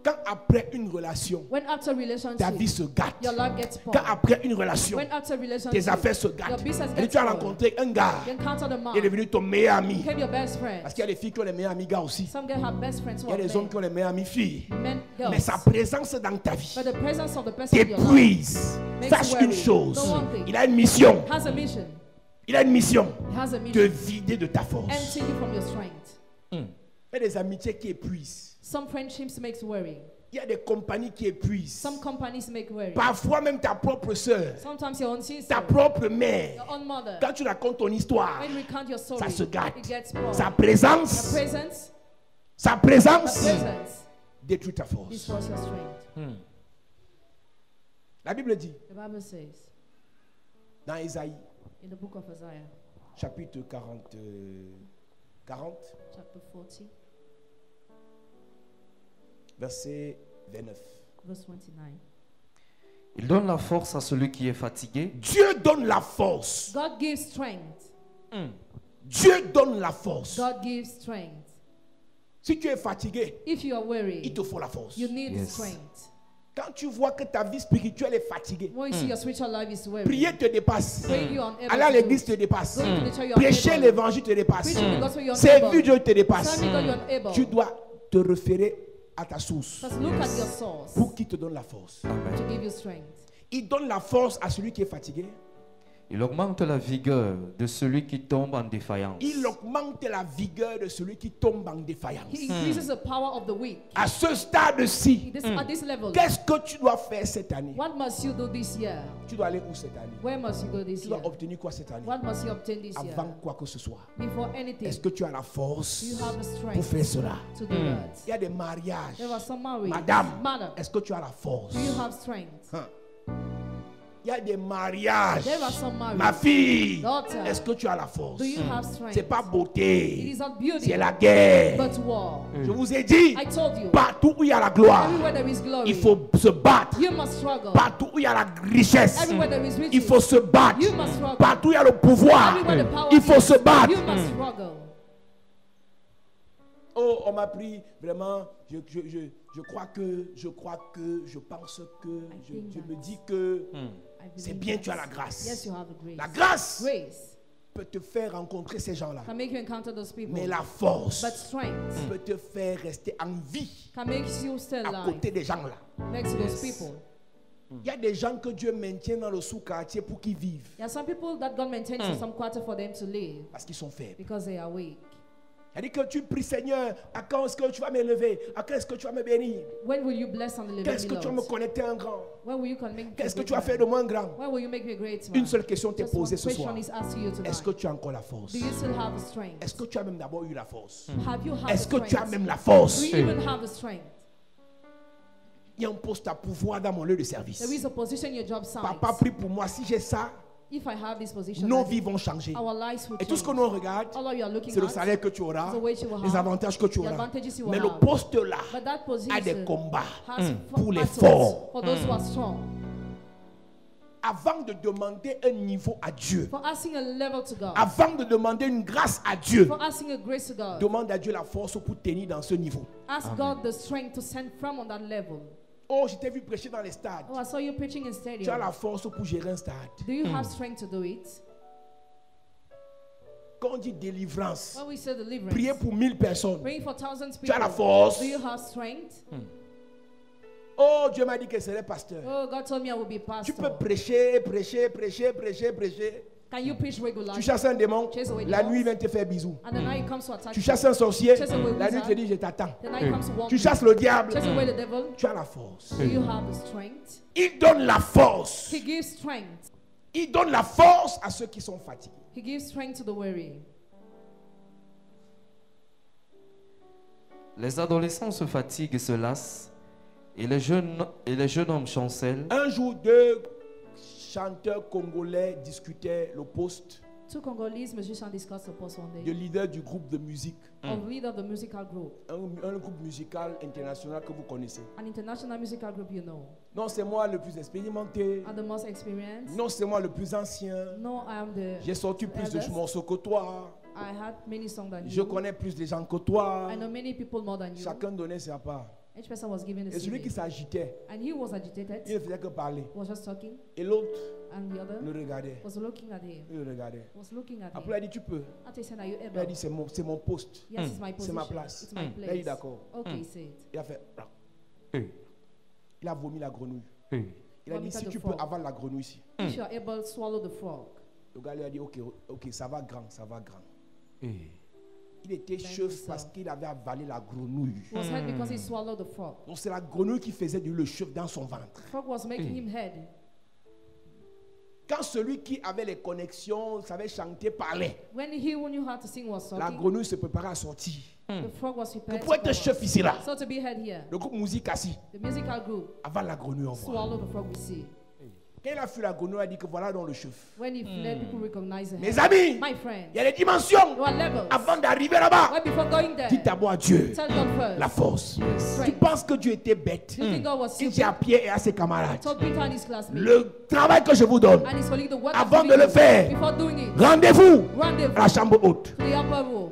Quand après une relation, When after ta relationship, vie se gâte. your life gets Quand spoiled. après une relation, When after tes relationship, affaires se your gâtent. business Et gets tu as spoiled. rencontré un gars, You encounter the man, il est devenu ton meilleur ami. became your best friend. Parce qu'il y a des filles qui ont les meilleurs amis gars aussi. Some girls have best friends who Il y a are des hommes men. qui ont les meilleurs amis filles. Men, girls. Mais sa présence dans ta vie But the presence of the person in your life t'épuise. makes Sache you une worry. chose, The one thing. il a une mission. has a mission. Il a une mission He has a de mission. vider de ta force. Empty you from your strength. Il y a des amitiés qui épuisent. Some friendships makes worry. Il y a des compagnies qui épuisent. Some companies make worry. Parfois même ta propre soeur, Sometimes your own sister, ta propre mère. your own mother. Quand tu racontes ton histoire, When you recount your story, ça se gâte. it gets spoiled. Sa Your présence, presence, sa your présence presence détruit ta force. destroys your strength. La Bible dit The Bible says dans Ésaïe, in the book of Isaiah, chapitre 40, chapter 40, verset 29. verse 29. Il donne la force à celui qui est fatigué. Dieu donne la force. God gives strength. Dieu donne la force. God gives strength. Si tu es fatigué, If you are il weary, te faut la force. you need Yes. strength. Quand tu vois que ta vie spirituelle est fatiguée, When you see your spiritual life is weary, prier te dépasse. praying you are unable Aller à to do l'église it. te dépasse. Going to the church you are Prêcher unable. l'évangile te dépasse. Preaching the gospel you are Servir unable. Dieu te dépasse. Serving God you are unable. Tu dois te référer à ta source Just look at your source pour qu'il te donne la force. Amen. to give you strength. Il donne la force à celui qui est fatigué. Il augmente la vigueur de celui qui tombe en défaillance. Il augmente la vigueur de celui qui tombe en défaillance. He increases the power of the weak. À ce stade-ci, At this level, qu'est-ce que tu dois faire cette année? what must you do this year? Tu dois aller où cette année? Where must you go this Tu year? dois obtenir quoi cette année? What must you obtain this year? Avant quoi que ce soit. Before anything, Est-ce que tu as la force you have the pour strength faire cela? to do that. Il y a des mariages. There are some married. Madame, Madam, est-ce que tu as la force? do you have strength? Hein? Il y a des mariages. There are some married. Ma fille, Daughter, est-ce que tu as la force? do you have strength? C'est pas It beauté, is not beauty, c'est la guerre. but war. Je vous ai dit, I told you, partout où il y a la gloire, everywhere there is glory, il faut se battre. you must struggle. Partout où il y a la richesse, Everywhere there is il riches, faut se battre. you must struggle. Partout où il y a le pouvoir, Everywhere the power il faut is, se battre. you must struggle. Oh, on m'a pris vraiment. Je pense que, je me dis que I c'est believe bien, that. tu as la grâce. Yes, you have the grace. La grâce Grace peut te faire rencontrer ces gens-là. can make you encounter those people. Mais la force But strength peut te faire rester en vie can make you stay à alive côté des gens-là. next to those people. Il y a des gens que Dieu maintient dans le sous-quartier pour qu'ils vivent. There are some people that God maintains in some quarter for them to live Parce qu'ils sont faibles. because they are weak. C'est-à-dire que tu pries, Seigneur, à quand est-ce que tu vas m'élever? À quand est-ce que tu vas me bénir? When will you bless and deliver Qu'est-ce me, que tu vas me Lord? connecter un grand? When will you make me Qu'est-ce que great tu vas man? faire de moi un grand? When will you make me a great man? Une seule question t'est Just one posée ce question soir. is asked you tonight. Est-ce que tu as encore la force? Do you still have the strength? Est-ce que tu as même d'abord eu la force? Have you had Est-ce the que tu as strength? même la force? Do you even have the strength? Il y a un poste à pouvoir dans mon lieu de service. There is a position in your job site. Papa prie pour moi. Si j'ai ça, If I have this position, nos then vies vont changer. our lives will Et tout ce que change. nous regarde, All you are looking c'est le at, salaire que tu auras, the wage you will les have, avantages que tu the auras. advantages you will Mais le have. poste là But that a position des combats has pour les battles forts. for those who are strong. Avant de demander un niveau à Dieu, For asking a level to God. avant de demander une grâce à Dieu, For asking a grace to God. demande à Dieu la force pour tenir dans ce niveau. Ask God the strength to send from on that level. Oh, je t'ai vu prêcher dans les stades. Oh, I saw you preaching in Tu as stadium. la force pour gérer un stade. Do you have strength to do it? Quand on dit délivrance, When we say deliverance, prier pour 1000 personnes. praying for thousands of Tu as la people. force. Do you have strength? Oh, Dieu m'a dit que serait pasteur. Oh, God told me I would be Tu peux pastor. prêcher. Can you preach Tu regularly? chasses un démon, Chase away la demons. nuit il vient te faire bisous. And the night he comes to attack Tu you. chasses un sorcier, Chase away la nuit il te wizard. dit je t'attends. The night he comes to warn Tu you. chasses le diable, Chase away the devil. tu as la force. Do you have the strength? Il donne la force. He gives strength. Il donne la force à ceux qui sont fatigués. He gives strength to the weary. Les adolescents se fatiguent et se lassent, et les jeunes hommes chancellent. Un jour, deux chanteurs congolais discutaient le poste Two Congolese musicians discussed the post one de day. leader du groupe de musique, Of leader of the musical group. un groupe musical international que vous connaissez. An international musical group you know. Non, c'est moi le plus expérimenté. I'm the most experienced. Non, c'est moi le plus ancien. No, I am the J'ai sorti plus de eldest. morceaux que toi. I had many songs than Je you. connais plus de gens que toi. I know many people more than you. Chacun donnait sa part. Each person was given a Et celui qui CD. s'agitait, And he was agitated, il ne faisait que parler. was just talking, Et l'autre and the other le regardait. was looking at him. Il le regardait. Was looking at Après, il a him. dit, tu peux. After he said, are you Il a able? dit, c'est mon poste. Yes, it's my C'est position. ma place. It's my Il a dit, place. d'accord. Okay, he said. Il a fait. Hey, Il a vomi la grenouille. hey. Il a dit, Vomited si the tu peux frog. avaler la grenouille ici. If you are able to swallow the frog. Le gars lui a dit, ok, ça va grand, ça va grand. Hey. Il était Thank chef you, parce sir. qu'il avait avalé la grenouille. He was head because he swallowed the frog. Donc c'est la grenouille qui faisait de lui le chef dans son ventre. The frog was making him head. Quand celui qui avait les connexions, savait chanter, parlait, When he who knew how to sing was la talking, grenouille se préparait à sortir. the frog was Que prepared pour to être come chef out. ici là, So to be head here, le groupe musique assis, the musical group avant la grenouille en voit. swallowed the frog we see. Quand il a fui la grenouille, il a dit que voilà donc le chef. When he fled, people recognized him. Mes amis, My friend, il y a des dimensions. there are levels. Avant d'arriver là-bas, Right before going there, dis d'abord à Dieu tell God first. la force. Tu Strength. penses que Dieu était bête. Do you think God was Il dit stupid? à Pierre et à ses camarades, Told Peter and his classmates le travail que je vous donne, and his colleague the work avant I'm de le giving you, faire, before doing it, rendez-vous rendezvous à la chambre haute. to the upper room.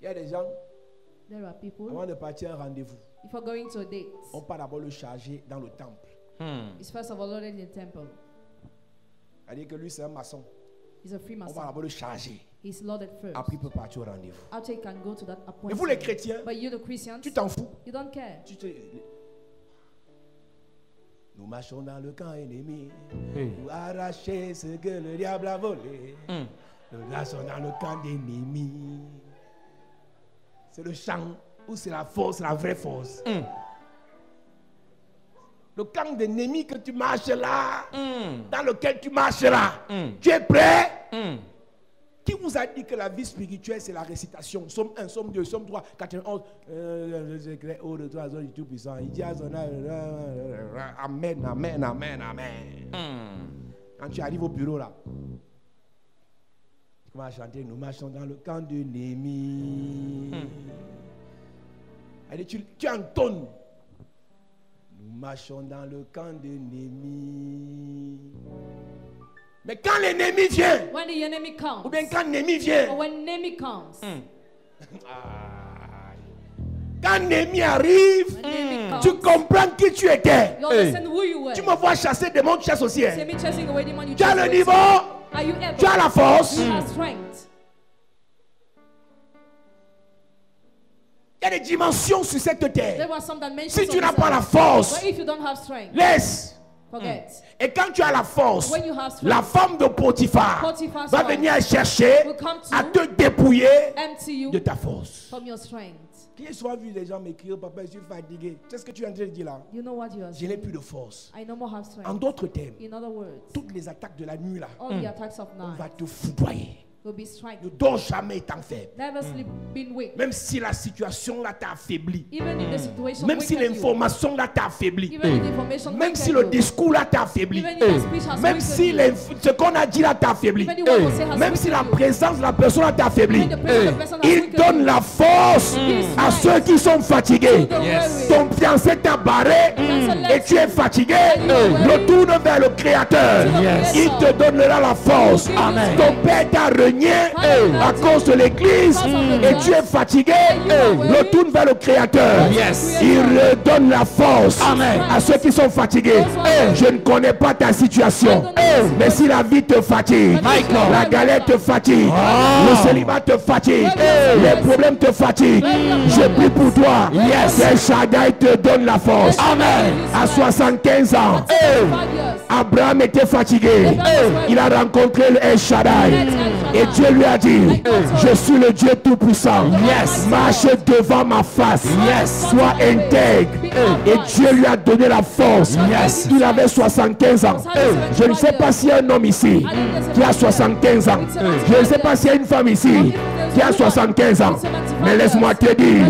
Il y a des gens, There are people, avant de partir à un rendez-vous, before going to a date, on part d'abord le charger dans le temple. is first of all loaded in the temple. C'est-à-dire que lui, c'est un maçon. He's a On va Freemason. d'abord le charger. He's loaded first. Après, il peut partir au rendez-vous. After he can go to that Et vous, les appointment. chrétiens, But you, the Christians, tu t'en fous. you don't care. Nous marchons dans le camp ennemi Hey. pour arracher ce que le diable a volé. Nous marchons dans le camp d'ennemi. C'est le chant ou c'est la force, la vraie force. Le camp d'ennemi que tu marches là, dans lequel tu marches là, tu es prêt? Qui vous a dit que la vie spirituelle c'est la récitation? Somme 1, Somme 2, Somme 3, 91. Oh, de toi, du Tout-Puissant. Il dit à son Amen, Amen, Amen, Amen. Quand tu arrives au bureau là, tu commences à chanter. Nous marchons dans le camp de Némi. Allez, tu entonnes. Nous marchons dans le camp de Némi. Mais quand l'ennemi vient, When the enemy comes, ou bien quand Némi or vient, when enemy comes, quand Némi arrive, when enemy comes, tu comprends qui tu étais. you understand who you were. Tu me vois chasser des mondes, tu chasses aussi. See me chasing away demon, you Tu as chase le away niveau, demon. Are you able? tu as la force. You have strength. Il y a des dimensions sur cette terre. There were some dimensions Si of tu n'as this pas la earth. force, But if you don't have strength, laisse. forget. Et quand tu as la force, When you have strength, la femme de Potiphar Potiphar's va wife venir chercher will come to à te dépouiller empty you de ta force. from your strength. J'ai souvent vu les gens m'écrire, papa, je suis fatigué. Qu'est-ce que tu es en train de dire là? You know what you are Je n'ai saying? plus de force. I no more have En strength. d'autres termes, In other words, toutes les attaques de la nuit là, all the attacks of on va night te foudroyer. will be striking. Ne dors jamais étant faible. Never sleep being weak. Même si la situation là t'a affaibli. Even if the situation Même si weakened you. l'information là t'a affaibli. Even if the information Même weakened si le you. discours là t'a affaibli. Even if the speech has Même weakened si you. ce qu'on a dit là t'a affaibli. Even if what was said has Même si la weakened you. présence de la personne là t'a affaibli. Even the presence of the person has Il weakened donne you. la force à strength ceux qui sont fatigués. to the weary. Ton fiancé t'a barré et tu es fatigué. weary. Retourne vers le Créateur. To the Creator. Il te donnera la force. He will give you Ton strength. père t'a renié Father, à cause de l'église because of the et church. tu es fatigué. you are weary. Retourne vers le Créateur. Yes. Il redonne la force à ceux qui sont fatigués. Those who are Je ne connais pas ta situation, I don't know your mais si la vie te fatigue, Michael. la galère te fatigue, le célibat te fatigue, les problèmes te fatiguent, je prie pour toi. El Shaddai te donne la force. Amen. À 75 ans, 5 years. Abraham était fatigué. Il a rencontré le El Shaddai. Et Dieu lui a dit, je suis le Dieu Tout-Puissant. Marche devant ma face. Sois intègre. Et Dieu lui a donné la force. Il avait 75 ans. Je ne sais pas s'il y a un homme ici qui a 75 ans. Je ne sais pas s'il y a une femme ici qui a 75 ans. Mais laisse-moi te dire,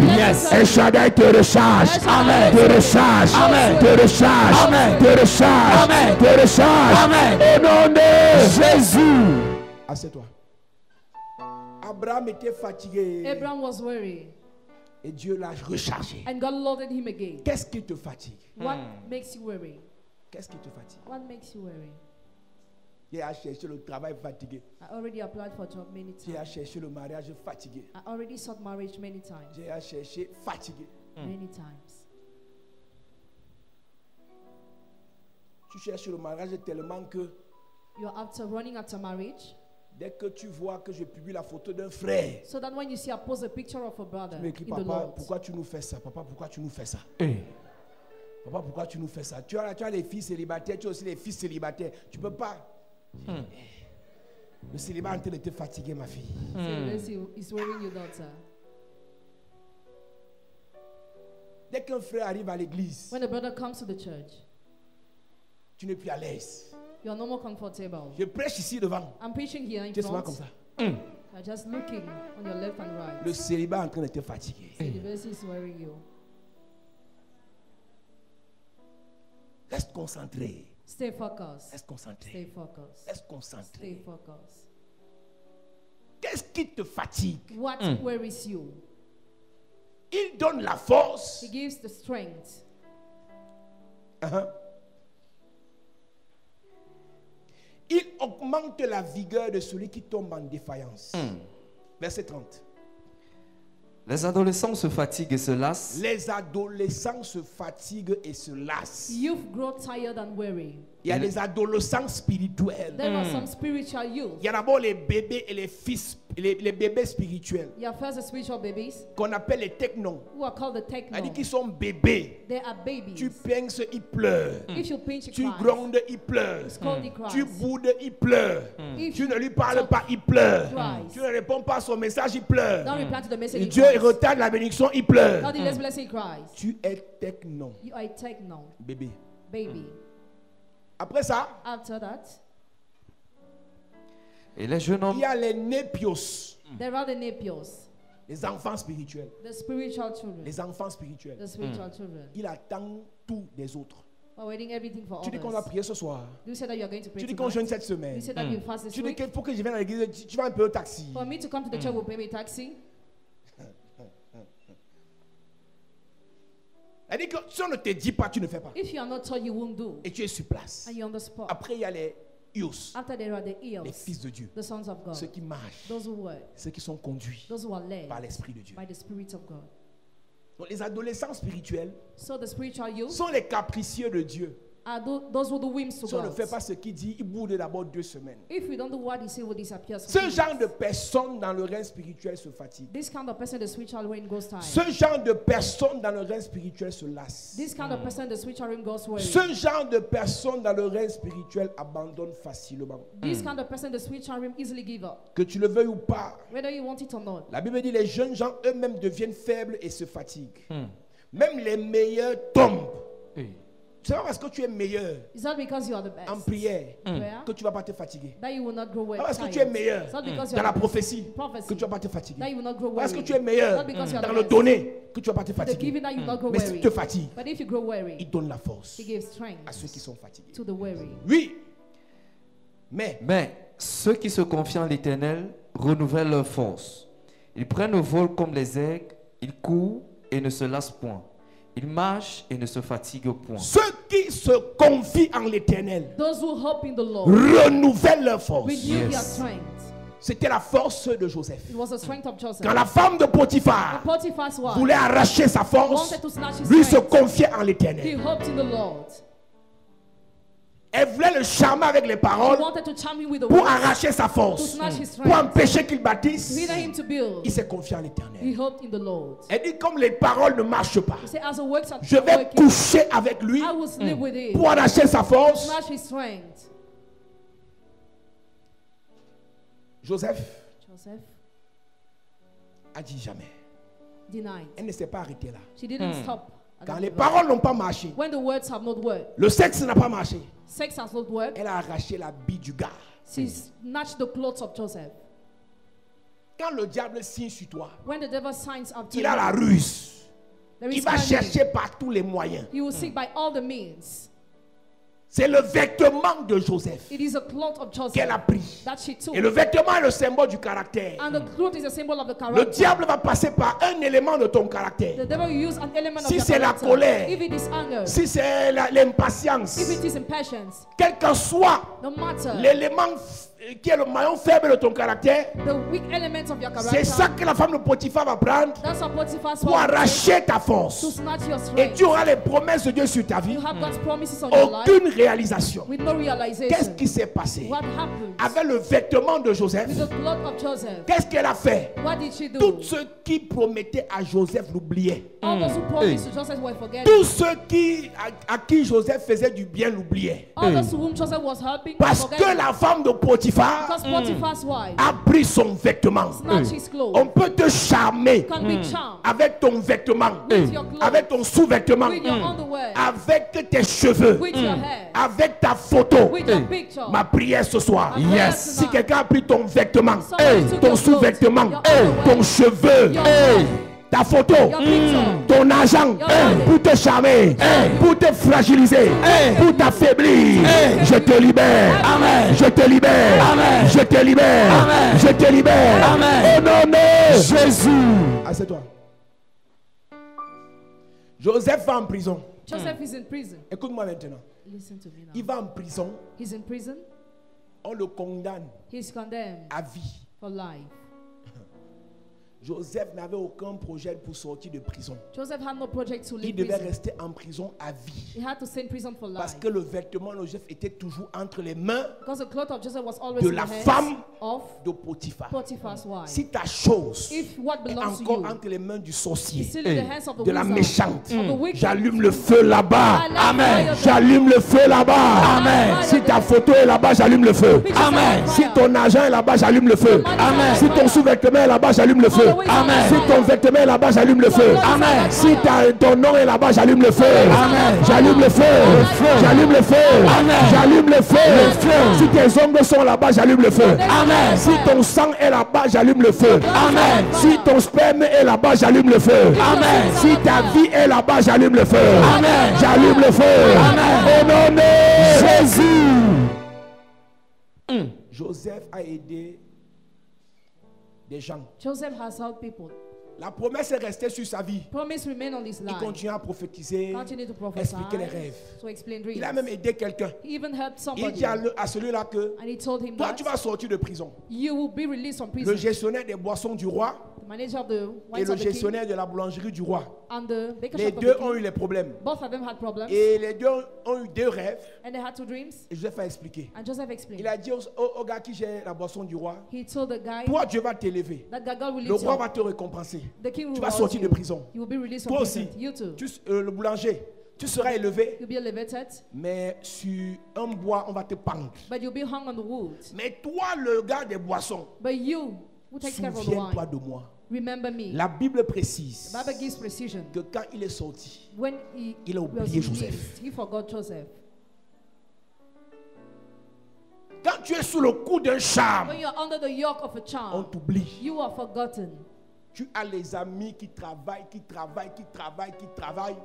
El Shaddai te recharge. Te recharge. Te recharge. Te recharge. Te recharge. Au nom de Jésus. Assieds-toi. Abraham était fatigué. Abraham was weary. Et Dieu l'a rechargé. And God loaded him again. Qu'est-ce qui te fatigue? What makes you weary? Qu'est-ce qui te fatigue? What makes you weary? Tu as cherché le travail fatigué. I already applied for a job many Tu as times. cherché le mariage fatigué. I already sought marriage many times. Tu as cherché fatigué. Many times. Tu cherches le mariage tellement que You're running after marriage. dès que tu vois que je publie la photo d'un frère, So that when you see I post a picture of a brother tu m'écris, in the papa, Lord. pourquoi tu nous fais ça? Papa, pourquoi tu nous fais ça? Papa, pourquoi tu nous fais ça? Tu as les filles célibataires, tu as aussi les fils célibataires. Tu peux pas. Le célibat est en train de te fatiguer, ma fille. It's wearing your daughter. Dès qu'un frère arrive à l'église, When a brother comes to the church, tu n'es plus à l'aise. you're no more comfortable. Je prêche ici devant. I'm preaching here in Tu es souvent comme front. ça. You're just looking on your left and right. Le célibat est en train de te fatiguer. Celibacy is wearing you. Reste concentré. Stay focused. Reste concentré. Stay focused. Reste Stay concentré. focused. Qu'est-ce qui te fatigue? What worries you? Il donne la force. He gives the strength. Il augmente la vigueur de celui qui tombe en défaillance. Verset 30. Les adolescents se fatiguent et se lassent. Les adolescents se fatiguent et se lassent. Youth grow tired and weary. Il y a des adolescents spirituels. There are some spiritual youth. Il y a d'abord les bébés et les fils, les bébés spirituels You have first the spiritual babies qu'on appelle les technos. who are called the C'est-à-dire techno. qu'ils sont bébés. They are babies. Tu pinces, ils pleurent. If you pinch, he Tu cries. grondes, ils pleurent. Scold, he cries. Tu boudes, il pleure. If Tu you ne lui parles pas, il pleure. cries. Tu ne réponds pas à son message, il pleure. don't reply to the message, Et he Dieu cries. retarde la bénédiction, il pleure. God delays blessing, he cries. Tu es techno, You are a techno bébé. baby. Après ça, After that, Et les jeunes il hommes y a les népios, there are the nepios, les enfants spirituels. the spiritual children. Les enfants spirituels. The spiritual children. Il attend tout des autres. Are waiting everything for Tu dis qu'on va others. prier ce soir. You said that you are going to pray Tu dis qu'on tonight. jeûne cette semaine. You said that you fast this Tu dis week. qu'il faut que je vienne à l'église, tu vas un peu au taxi. For me to come to the church will pay me taxi. Elle dit que si on ne te dit pas, tu ne fais pas. If you are not told, you won't do. Et tu es sur place. And you're on the spot. Après, il y a les ios, After there are the les eels, fils de Dieu. the sons of God, Ceux qui marchent, those who work, ceux qui sont conduits those who are led par l'Esprit de Dieu. by the Spirit of God. Donc, les adolescents spirituels So the spiritual youth sont les capricieux de Dieu. are those who do whims to Si on ne God. fait pas ce qu'il dit, il boude d'abord 2 semaines. If we don't do what he said, will disappear. Ce genre de personnes dans le règne spirituel se fatigue. This kind of person, the spiritual realm goes tired. Ce genre de personnes dans le règne spirituel se lasse. This kind of person, the spiritual realm goes weary. Ce genre de personnes dans le règne spirituel abandonne facilement. This kind of person, the spiritual realm easily give up. Que tu le veuilles ou pas, Whether you want it or not. la Bible dit les jeunes gens eux-mêmes deviennent faibles et se fatiguent. Même les meilleurs tombent. C'est pas parce que tu es meilleur It's not because you are the en best. prière Prayer, que tu vas pas te fatiguer. that you will not grow weary. Pas parce que tu es meilleur It's not because you dans la are the best. prophétie Prophecy, que tu vas pas te fatiguer. that you will not grow Pas parce que weary. tu es meilleur Not because you are dans the le best. donner que tu vas pas te The fatiguer. giving that you will not grow Mais si weary. tu te fatigues, But if you grow weary, il donne la force he gives strength à ceux qui sont fatigués. to the weary. Oui, mais Mais ceux qui se confient en l'Éternel renouvellent leur force. Ils prennent le vol comme les aigles, ils courent et ne se lassent point. Ils marchent et ne se fatiguent point. ceux qui se confient en l'Éternel Those who hope in the Lord renouvellent leur force. renew their Yes. strength. C'était la force de Joseph. It was the strength of Joseph. Quand la femme de Potiphar Potiphar's wife voulait arracher sa force, wanted to snatch his lui se strength. confiait en He l'Éternel. hoped in the Lord. Elle voulait le charmer avec les He paroles wanted to charm him with the pour words arracher sa to force, snatch his pour strength. empêcher qu'il To bâtisse. hinder him to build. Il s'est confié en He l'Éternel. hoped in the Lord. Elle dit comme les paroles ne marchent pas, He said, as the works are je vais working, coucher avec lui I will sleep with him. pour arracher sa force. Snatch his strength. Joseph Joseph a dit jamais. denied. Elle ne s'est pas arrêtée là. She didn't stop. at Quand that les level. paroles n'ont pas marché, When the words have not worked, le sexe n'a pas marché, sex has not worked, elle a arraché la bille du gars. she snatched the clothes of Joseph. Quand le diable signe sur toi, When the devil signs up to il a la you, ruse. there Il is va cunning. chercher par tous les moyens. He will seek by all the means. C'est le vêtement de Joseph It is a cloth of Joseph qu'elle a pris. that she took. Et le vêtement est le symbole du caractère. And the cloth is a symbol of the Le character. diable va passer par un élément de ton caractère. The devil will use an element Si of c'est your la character. colère, If it is anger, si c'est l'impatience, if it is impatience, quel que soit no matter l'élément qui est le maillon faible de ton caractère, the weak elements of your c'est character, ça que la femme de Potiphar va prendre that's what Potiphar's pour wife will take arracher ta to force. snatch your Et strength. tu auras les promesses de Dieu sur ta vie. You have God's promises on your life Aucune réalisation. with no Qu'est-ce realization. qui s'est passé What happened avec le vêtement de Joseph? with the cloth of Joseph? Qu'est-ce qu'elle a fait? What did she do? Tous ceux qui promettaient à Joseph l'oubliaient. All those who promised to Joseph were forgetting. Tous ceux à qui Joseph faisait du bien l'oubliaient. All those to whom Joseph was helping were Parce que forgetting. la femme de Potiphar Because Potiphar's wife a pris son vêtement. snatched his clothes. On peut te charmer Can be charmed avec ton vêtement, with your clothes, avec ton sous-vêtement, with your underwear, avec tes cheveux, with your hair, avec ta photo. with your picture. Ma prière ce soir. My prayer Yes. Si tonight. quelqu'un a pris ton vêtement, Somebody took ton your sous-vêtement, clothes, your underwear, ton cheveu, your hair, ta photo, your picture, ton argent, money, pour te charmer, pour te fragiliser, pour t'affaiblir, je te libère. Amen. Je te libère. Amen. Je te libère. Amen. Je te libère. Amen. Au nom de Jésus. Assieds-toi. Joseph va en prison. Joseph is in prison. Écoute-moi maintenant. Listen to me now. Il va en prison. He's in prison. On le condamne He's condemned à vie. for life. Joseph n'avait aucun projet pour sortir de prison. Joseph had no project to Il leave devait prison. rester en prison à vie. He had to stay in prison for Parce life. que le vêtement de Joseph était toujours entre les mains Because the cloth of Joseph was always de in the la hands femme of de Potiphar. Potiphar's wife. Si ta chose If what est belongs to encore you entre les mains du is sorcier, still in the hands of the de la wizard, méchante, of the wicked, j'allume le feu là-bas. I light fire there. J'allume le feu là-bas. Amen. Si ta photo est là-bas, j'allume le feu. Pictures are on Si fire. ton argent est là-bas, j'allume le feu. Amen. Si ton sous-vêtement est là-bas, j'allume le feu. Amen. Si ton vêtement est là-bas, j'allume le feu. Amen. Si ton nom est là-bas, j'allume le feu. J'allume le feu. J'allume le feu. J'allume le feu. Si tes ongles sont là-bas, j'allume le feu. Si ton sang est là-bas, j'allume le feu. Si ton sperme est là-bas, j'allume le feu. Si ta vie est là-bas, j'allume le feu. J'allume le feu. Au nom de Jésus. Joseph a aidé des gens. Joseph has helped people. La promesse est restée sur sa vie. Promise remain on his Il life. continue à prophétiser, Continue to prophesy. expliquer les rêves. To explain Il a dreams. même aidé quelqu'un. He even helped Il somebody. dit à celui-là que And he told him toi, that tu vas sortir de prison. you will be released from Le prison. gestionnaire des boissons du roi The manager of the et wives le of the king gestionnaire de la boulangerie du roi. and the baker Les shop of deux the ont eu king. les problèmes. Both of them had problems. Et les deux ont eu deux rêves. And they had two dreams. Et Joseph a expliqué. And Joseph explained. Il a dit au gars qui gère la boisson du roi, He told the guy toi, Dieu va t'élever. that God will Le lift you roi up. va te récompenser. The king will Tu vas reward sortir de you. prison. You will be released from Toi prison. aussi, You too. le boulanger, tu seras élevé, You'll be elevated, mais sur un bois, on va te pendre. but you'll be hung on the wood. Mais toi, le gars des boissons, But you, who takes care of the souviens-toi wine, de moi. remember me. La Bible précise The Bible gives precision. que quand il est sorti, When he Il a was oublié released, Joseph. he forgot Joseph. quand tu es sous le coup d'un charme, When you're under the yoke of a on charm, t'oublie. you are forgotten. Tu as les amis qui travaillent.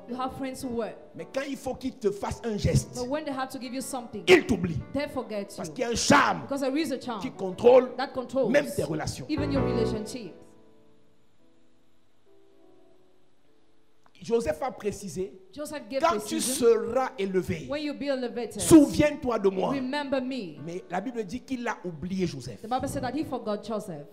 You have friends who work. Mais quand il faut qu'ils te fassent un geste, But when they have to give you something, ils t'oublient. they forget Parce you. qu'il y a un charme Because there is a charm qui contrôle that controls même tes relations. even your relationships. Joseph a précisé, Joseph gave quand tu precision. seras élevé, When you be elevated, souviens-toi de moi. remember me. Mais la Bible dit qu'il a oublié Joseph. The Bible said that he forgot Joseph.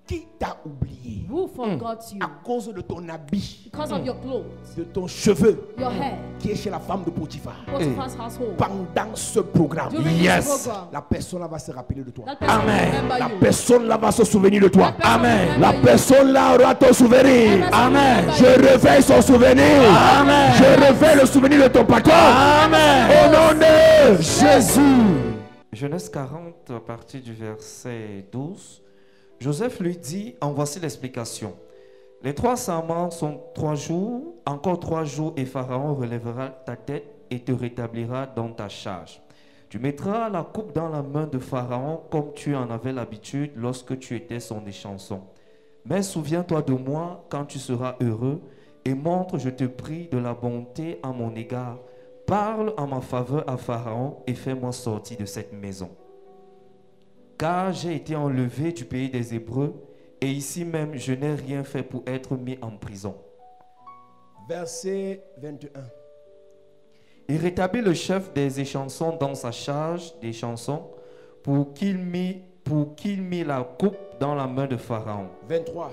Qui t'a oublié? Who forgot you? À cause de ton habit, Because of your clothes, de ton cheveu your hair, qui est chez la femme de Potiphar. Potiphar's household. Pendant ce programme, During this program, la personne là va se rappeler de toi. that person will remember La you. personne là va se souvenir de toi. That person will remember La you. personne là aura ton souvenir. That person will remember Je you. réveille son souvenir. Je réveille le souvenir de ton patron. Au nom de Jésus. Genèse 40, à partir du verset 12. Joseph lui dit, en voici l'explication. Les 3 serments sont 3 jours, encore 3 jours, et Pharaon relèvera ta tête et te rétablira dans ta charge. Tu mettras la coupe dans la main de Pharaon comme tu en avais l'habitude lorsque tu étais son échanson. Mais souviens-toi de moi quand tu seras heureux et montre, je te prie, de la bonté à mon égard. Parle en ma faveur à Pharaon et fais-moi sortir de cette maison. Car j'ai été enlevé du pays des Hébreux et ici même je n'ai rien fait pour être mis en prison. Verset 21. Il rétablit le chef des échansons dans sa charge des chansons pour qu'il mit la coupe dans la main de Pharaon. 23.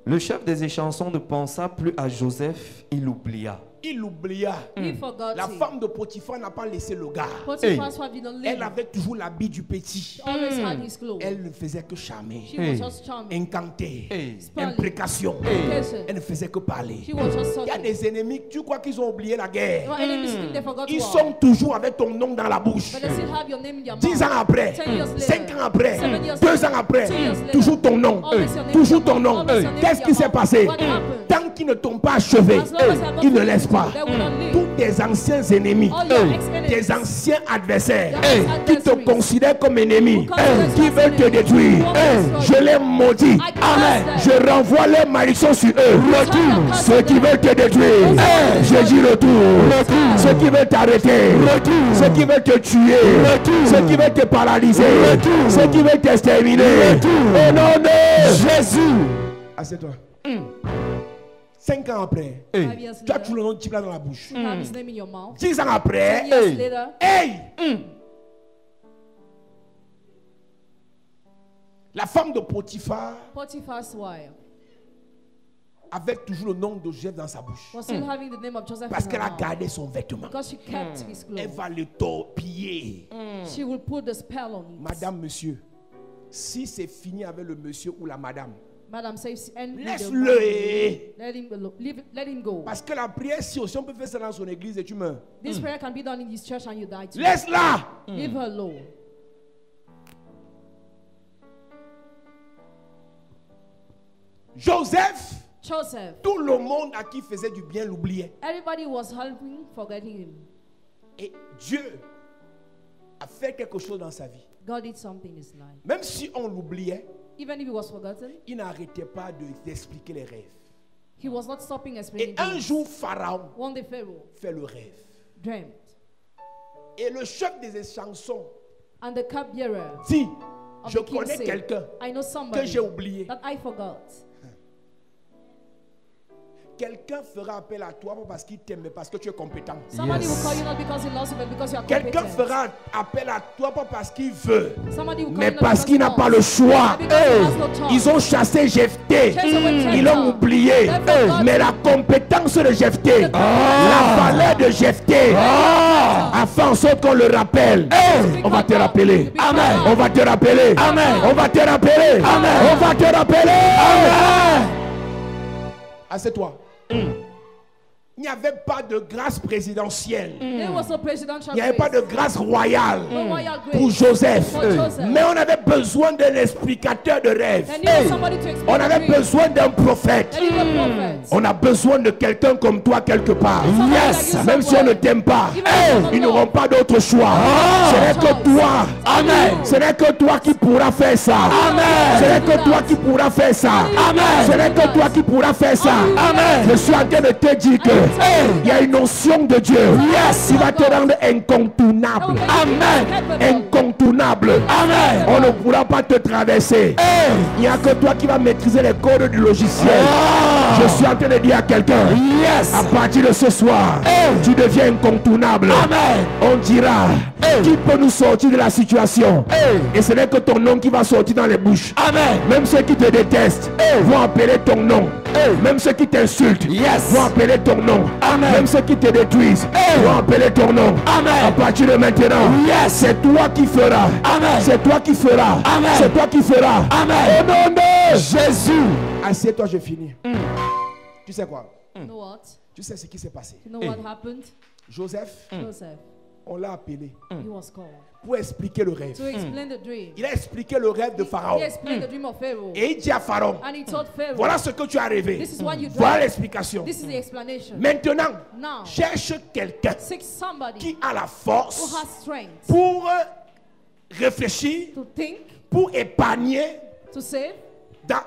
Le chef des échansons ne pensa plus à Joseph, il l'oublia. Il oublia. He forgot La it. femme de Potiphar n'a pas laissé le gars. Potiphar's wife didn't leave. Elle avait toujours l'habit du petit. She always had his clothes. Elle ne faisait que charmer, She was just charming. incanter, Spelling. imprécation. Education. Elle ne faisait que parler. She was just Il y a talking. des ennemis, tu crois qu'ils ont oublié la guerre. Your enemies think they forgot Ils war. sont toujours avec ton nom dans la bouche. But they still have your name in their 10 mouth. ans après, 10 years later, 5 ans après, 7 years 2 later, ans après, 2 years later, toujours ton nom. always your name Toujours in your ton mouth, nom. always your name Qu'est-ce in qui your s'est mouth. passé? What happened? Tant qu'ils ne t'ont pas achevé, As long as they have not ils ne finished, laissent pas. they will not leave. Tous tes anciens ennemis, All your ex-enemies, tes anciens adversaires, your qui te ex-adversaries, considèrent comme ennemi, who consider qui you as veulent te enemy, détruire, who want to destroy je you. les maudis. I curse them. Je renvoie les malédictions sur eux. Retour. Ceux qui veulent te détruire, je dis retour. Ceux qui veulent t'arrêter, ceux qui veulent te tuer, ceux qui veulent te paralyser, ceux qui veulent t'exterminer. Au nom de Jésus. Assieds-toi. 5 ans après, 5 years tu as later, toujours le nom de type là dans la bouche. you have his name in your mouth. 10 ans 10 après, years later, hey! La femme de Potiphar Potiphar's wife avait toujours le nom de Joseph dans sa bouche. was still having the name of Joseph Parce in her qu'elle a mouth. gardé son vêtement. Because she kept his Elle clothes. va le torpiller. She will put the spell on it. Madame, monsieur, si c'est fini avec le monsieur ou la madame, Madam says, end with the laisse-le. let him alone. Let him go. Parce que la prière, si on peut faire ça dans son église et tu meurs, This prayer can be done in his church and you die too. laisse-la. Leave her alone. Joseph, Joseph, tout le monde à qui il faisait du bien l'oubliait. everybody was helping, forgetting him. Et Dieu a fait quelque chose dans sa vie. God did something in his life. Même si on l'oubliait, Even if he was forgotten, il n'arrêtait pas d'expliquer les rêves. he was not stopping Et explaining un things. jour, Pharaon One day Pharaoh fait le rêve. dreamt. Et le chef des échansons And the cupbearer dit, of je the king connais said, quelqu'un I know que somebody j'ai oublié. that I forgot. Quelqu'un fera appel à toi pas parce qu'il t'aime, mais parce que tu es compétent. Somebody will call you not because he loves you, but because you are competent. Quelqu'un fera appel à toi pas parce qu'il veut, Somebody will call mais you not parce because qu'il he n'a wants, pas le choix. but because he has no choice. Ils ont chassé Jephthé. Chase away Jephthah. Ils l'ont oublié. They forgot Mais him. la compétence de Jephthé, la valeur de Jephthé, a fait en sorte qu'on le rappelle. On va te rappeler. Amen. On va te rappeler. Amen. On va te rappeler. On va te rappeler. Assieds-toi. Il n'y avait pas de grâce présidentielle. There was no presidential Il n'y avait pas grace. de grâce royale No royal grace pour Joseph. for Joseph. Mais on avait besoin d'un explicateur de rêve. They needed somebody to explain On the avait dream. besoin d'un prophète. They needed a prophet. On a besoin de quelqu'un comme toi quelque part. Somebody like you Même si on ne somewhere. t'aime pas, Even if you don't ils know. n'auront pas d'autre choix. Ce n'est que toi. Amen. Ce n'est que toi qui pourras faire ça. Ce n'est que toi qui pourras faire ça. Ce n'est que toi qui pourras faire ça. Je suis en train de te dire que il y a une notion de Dieu qui va te rendre incontournable. Incontournable. On ne pourra pas te traverser. Il n'y a que toi qui vas maîtriser les codes du logiciel. Je suis en train de dire à quelqu'un, à partir de ce soir, tu deviens incontournable. On dira, qui peut nous sortir de la situation? Et ce n'est que ton nom qui va sortir dans les bouches. Même ceux qui te détestent vont appeler ton nom. Même ceux qui t'insultent vont appeler ton nom. Même ceux qui te détruisent vont appeler ton nom. À partir de maintenant, c'est toi qui feras. C'est toi qui feras. C'est toi qui feras. Au nom de Jésus. Assieds-toi, je finis. Tu sais quoi? You know what? Tu sais ce qui s'est passé. You know what happened? Joseph Joseph On l'a appelé he was called pour expliquer le rêve. to explain the dream. Il a expliqué le rêve de Pharaon. He explained the dream of Pharaoh. Et il dit à Pharaon, And he told Pharaoh, voilà ce que tu as rêvé. this is what you Voilà dreamt. l'explication. This is the explanation. Maintenant, Now, cherche quelqu'un seek somebody qui a la who force has strength pour réfléchir, to think, pour épargner to save,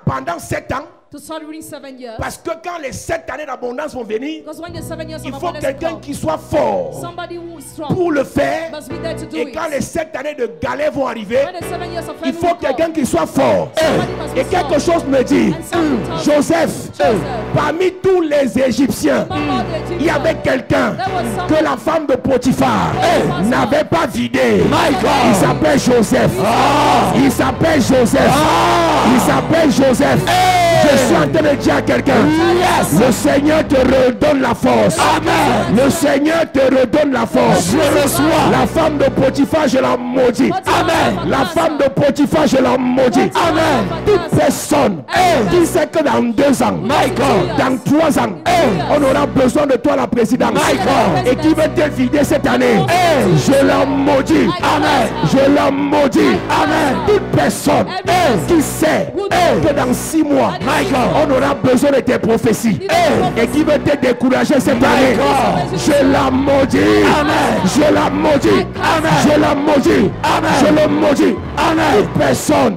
pendant 7 ans. to serve during 7 years. Parce que quand les 7 années d'abondance vont venir, Because when the 7 years il of faut abundance quelqu'un come, qui soit fort somebody who is strong pour le faire. must be there to do Et quand it. les 7 années de galère vont arriver, When the 7 years of il famine faut will quelqu'un come, qui soit fort. somebody must be Et quelque strong. chose me dit, And something tells me, Joseph, Joseph, parmi tous les Égyptiens, among all the Egyptians, il y avait quelqu'un there was somebody que la femme de Potiphar Potiphar's n'avait pas vidé. My God. Il s'appelle Joseph. Il s'appelle Joseph. Il s'appelle Joseph. Je suis en train de dire à quelqu'un, le Seigneur te redonne la force. Amen. Le Seigneur te redonne la force. Je reçois. La femme de Potiphar, je la maudis. Amen. La femme de Potiphar, je la maudis. Amen. Toute personne qui sait que dans 2 ans, dans 3 ans, on aura besoin de toi la présidence. Et qui veut te vider cette année, je la maudis. Amen. Je la maudis. Toute personne qui sait que dans 6 mois, on aura besoin de tes prophéties et qui veut te décourager cette année, je la maudis. Je la maudis. Je la maudis. Je la maudis. Toute personne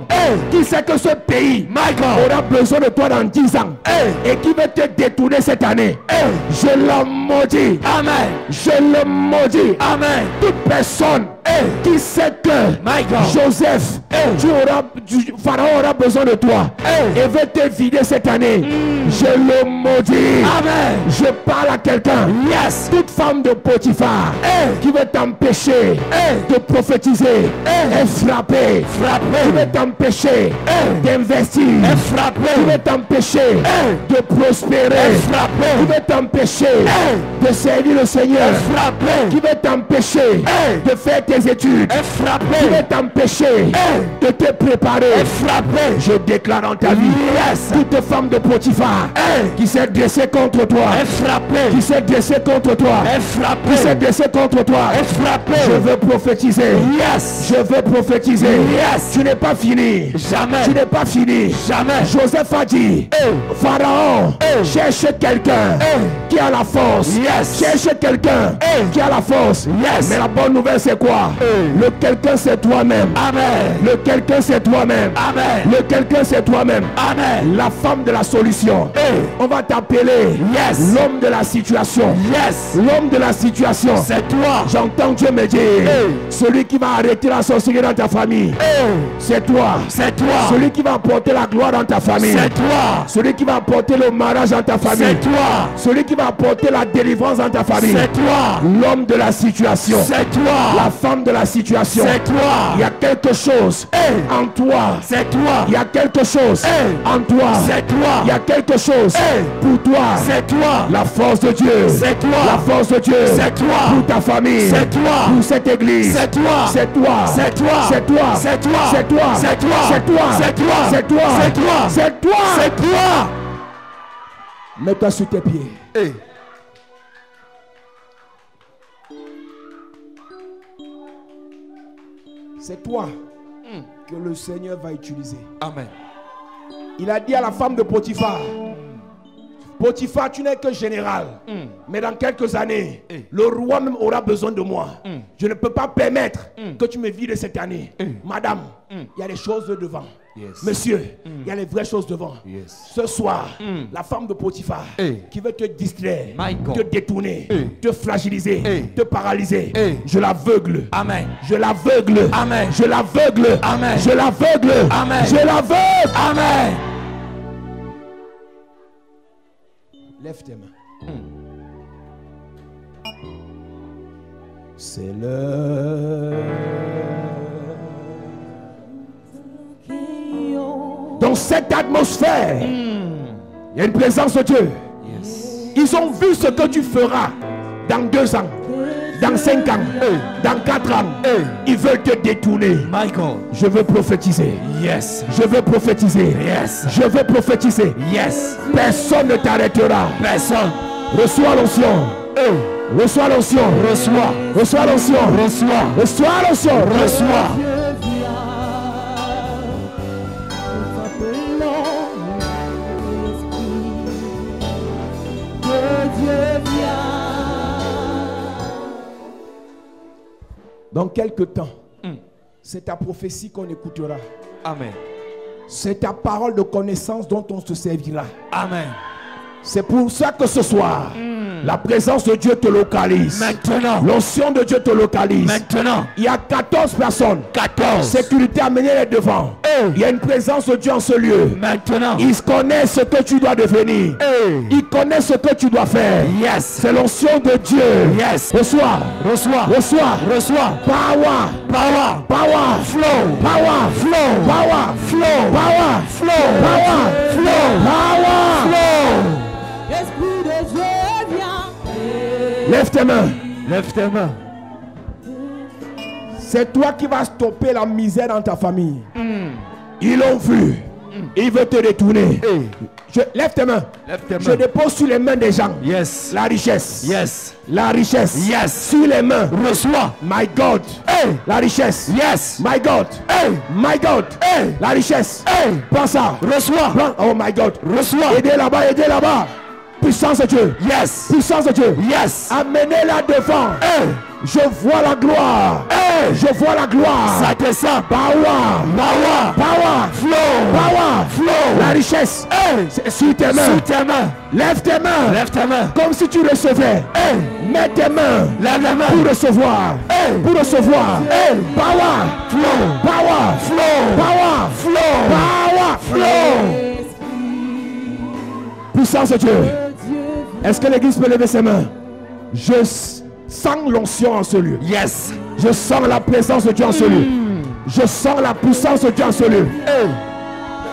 qui sait que ce pays aura besoin de toi dans 10 ans et qui veut te détourner cette année, je la maudis. Je le maudis. Toute personne qui sait que Joseph, Pharaon aura besoin de toi et veut te vider cette année, je le maudis. Je parle à quelqu'un, toute femme de Potiphar qui veut t'empêcher de prophétiser, est frappée. Qui veut t'empêcher d'investir, qui veut t'empêcher de prospérer, qui veut t'empêcher de servir le Seigneur, qui veut t'empêcher de faire tes études, qui veut t'empêcher de te préparer. Je déclare dans ta vie, toute femme de Potiphar qui s'est dressée contre toi, qui s'est dressée contre toi, qui s'est dressée contre toi, je veux prophétiser. Je veux prophétiser. Tu n'es pas fini. Jamais. Tu n'es pas fini. Jamais. Joseph a dit, Pharaon, cherche quelqu'un qui a la force. Cherche quelqu'un qui a la force. Mais la bonne nouvelle c'est quoi? Le quelqu'un c'est toi-même. Le quelqu'un c'est toi-même. Le quelqu'un c'est toi-même. La femme de la solution. On va t'appeler l'homme de la situation. L'homme de la situation. C'est toi. J'entends Dieu me dire, celui qui va arrêter la sorcellerie dans ta famille. C'est toi. C'est toi. Celui qui va apporter la gloire dans ta famille. C'est toi. Celui qui va apporter le mariage dans ta famille. C'est toi. Celui qui va apporter la délivrance dans ta famille. C'est toi. L'homme de la situation. C'est toi. La femme de la situation. C'est toi. Il y a quelque chose en toi. C'est toi. Il y a quelque chose en toi. C'est toi. Il y a quelque chose pour toi. C'est toi. La force de Dieu. C'est toi. La force de Dieu. C'est toi. Pour ta famille. C'est toi. Pour cette église. C'est toi. C'est toi. C'est toi. C'est toi. C'est toi. C'est toi. C'est toi. C'est toi. C'est toi. C'est toi. C'est toi. C'est toi. C'est toi. Mets-toi sur tes pieds. C'est toi que le Seigneur va utiliser. Amen. Il a dit à la femme de Potiphar, Potiphar, tu n'es que général. Mais dans quelques années, le roi même aura besoin de moi. Je ne peux pas permettre que tu me vides cette année. Madame, il y a des choses devant. Monsieur, il y a les vraies choses devant. Ce soir, la femme de Potiphar qui veut te distraire, te détourner, te fragiliser, te paralyser, je l'aveugle. Amen. Je l'aveugle. Amen. Je l'aveugle. Amen. Je l'aveugle. Amen. Je l'aveugle. Amen. Lève tes mains. C'est l'heure. Dans cette atmosphère, il y a une présence de Dieu. Ils ont vu ce que tu feras dans 2 ans, dans 5 ans, dans 4 ans. Ils veulent te détourner. Michael, je veux prophétiser. Je veux prophétiser. Je veux prophétiser. Personne ne t'arrêtera. Personne. Reçois l'onction. Reçois l'onction. Reçois. Reçois l'onction. Reçois. Reçois l'onction. Reçois. Dans quelques temps, c'est ta prophétie qu'on écoutera. Amen. C'est ta parole de connaissance dont on se servira. Amen. C'est pour ça que ce soir, la présence de Dieu te localise. Maintenant. L'onction de Dieu te localise. Maintenant. Il y a 14 personnes. 14. Sécurité, amenez-les devant. Il y a une présence de Dieu en ce lieu. Maintenant. Il connaît ce que tu dois devenir. Il connaît ce que tu dois faire. Yes. C'est l'onction de Dieu. Yes. Reçois. Reçois. Reçois. Reçois. Power. Power. Power. Flow. Power. Flow. Power. Flow. Power. Flow. Power. Flow. Power. Flow. Esprit de Dieu, viens. Lève tes mains. Lève tes mains. C'est toi qui vas stopper la misère dans ta famille. Ils l'ont vu. Ils veulent te détourner. Lève tes mains. Lève tes Je mains. dépose sur les mains des gens Yes. la richesse. Yes. La richesse. Yes. Sur les mains. Reçois. My God. La richesse. Yes. My God. My God. La richesse. Prends ça. Reçois. Prends. Oh my God. Reçois. Aidez là-bas. Aidez là-bas. Puissance de Dieu. Yes. Puissance de Dieu. Yes. Amenez-la devant. Je vois la gloire. Je vois la gloire. Ça descend. Power. Power. Power. Flow. Power. Flow. La richesse. C'est sur tes mains. Sous tes mains. Lève tes mains. Lève tes mains. Comme si tu recevais. Mets tes mains. Lève les mains. Pour recevoir. Pour recevoir. Power. Flow. Power. Flow. Power. Flow. Power. Flow. Puissance de Dieu. Est-ce que l'église peut lever ses mains? Je sens l'onction en ce lieu. Yes. Je sens la présence de Dieu en ce lieu. Je sens la puissance de Dieu en ce lieu.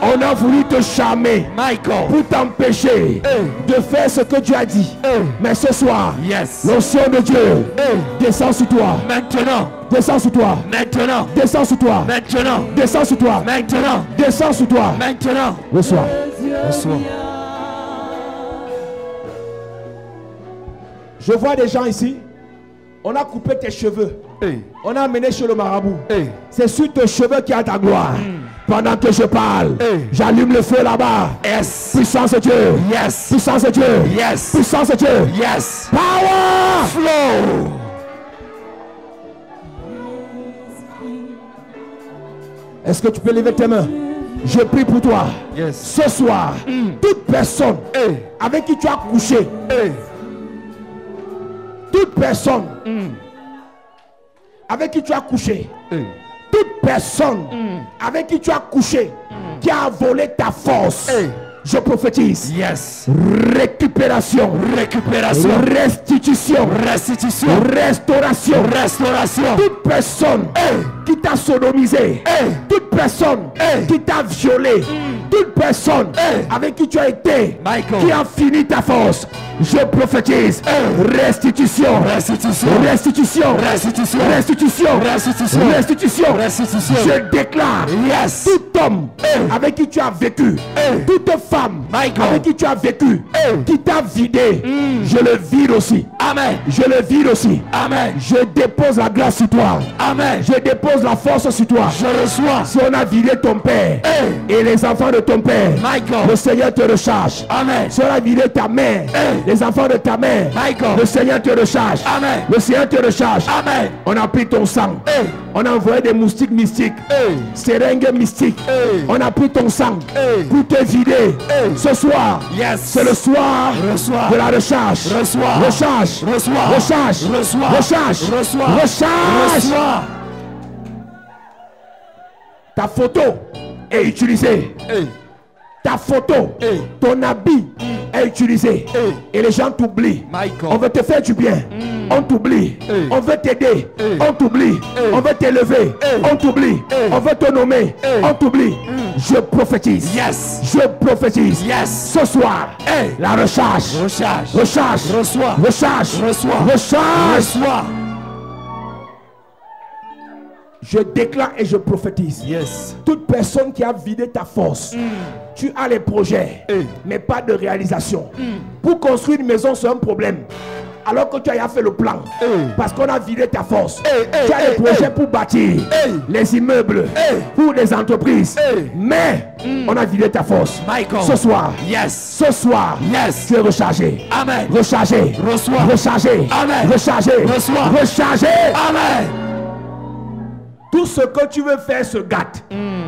On a voulu te charmer Michael. pour t'empêcher de faire ce que Dieu a dit. Mais ce soir, Yes. l'onction de Dieu descend sur toi. Maintenant. Descend sur toi. Maintenant. Descend sur toi. Maintenant. Descend sur toi. Maintenant. Descend sur toi. Maintenant. Reçois. Reçois. Je vois des gens ici. On a coupé tes cheveux. On a amené chez le marabout. C'est sur tes cheveux qu'il y a ta gloire. Pendant que je parle, j'allume le feu là-bas. Yes. Puissance de Dieu. Yes. Puissance de Dieu. Yes. Puissance de Dieu. Yes. Power. Flow. Est-ce que tu peux lever tes mains? Je prie pour toi. Yes. Ce soir, toute personne avec qui tu as couché, toute personne avec qui tu as couché, toute personne avec qui tu as couché, qui a volé ta force, je prophétise. Yes. Récupération. Récupération. Restitution. Restitution. Restauration. Restauration. Toute personne qui t'a sodomisé, toute personne qui t'a violé, toute personne avec qui tu as été, Michael. qui a fini ta force, je prophétise restitution. Restitution. Restitution. Restitution. Restitution. Restitution. Restitution. Restitution. Je déclare Yes. tout homme avec qui tu as vécu, toute femme Michael. avec qui tu as vécu, qui t'a vidé, je le vide aussi. Amen. Je le vide aussi. Amen. Je dépose la grâce sur toi. Amen. Je dépose la force sur toi. Je reçois. Si on a vidé ton père et les enfants de ton père, Michael. le Seigneur te recharge. Amen. Si on a vidé ta mère, les enfants de ta mère, Michael. le Seigneur te recharge. Amen. Le Seigneur te recharge. Amen. On a pris ton sang. On a envoyé des moustiques mystiques, seringues mystiques. On a pris ton sang pour te vider. Ce soir, Yes. c'est le soir Reçois. de la recharge. Reçois. Recharge. Reçois. Recharge. Reçois. Recharge. Reçois. Recharge. Reçois. Ta photo est utilisée. Ta photo, ton habit est utilisé. Et les gens t'oublient. Michael. On veut te faire du bien. On t'oublie. On veut t'aider. On t'oublie. On veut t'élever. On t'oublie. On veut te nommer. On t'oublie. Je prophétise. Yes. Je prophétise. Yes. Ce soir, la recharge. Recharge. Recharge. Reçois. Recharge. Reçois. Recharge. Reçois. Je déclare et je prophétise. Yes. Toute personne qui a vidé ta force, tu as les projets, mais pas de réalisation. Pour construire une maison, c'est un problème. Alors que tu as fait le plan. Parce qu'on a vidé ta force. Tu as des projets pour bâtir les immeubles, pour les entreprises. Mais on a vidé ta force. Ce soir, ce soir, tu es rechargé. Amen. Rechargé. Reçois. Rechargé. Amen. Rechargé. Reçois. Rechargé. Amen. Tout ce que tu veux faire se gâte.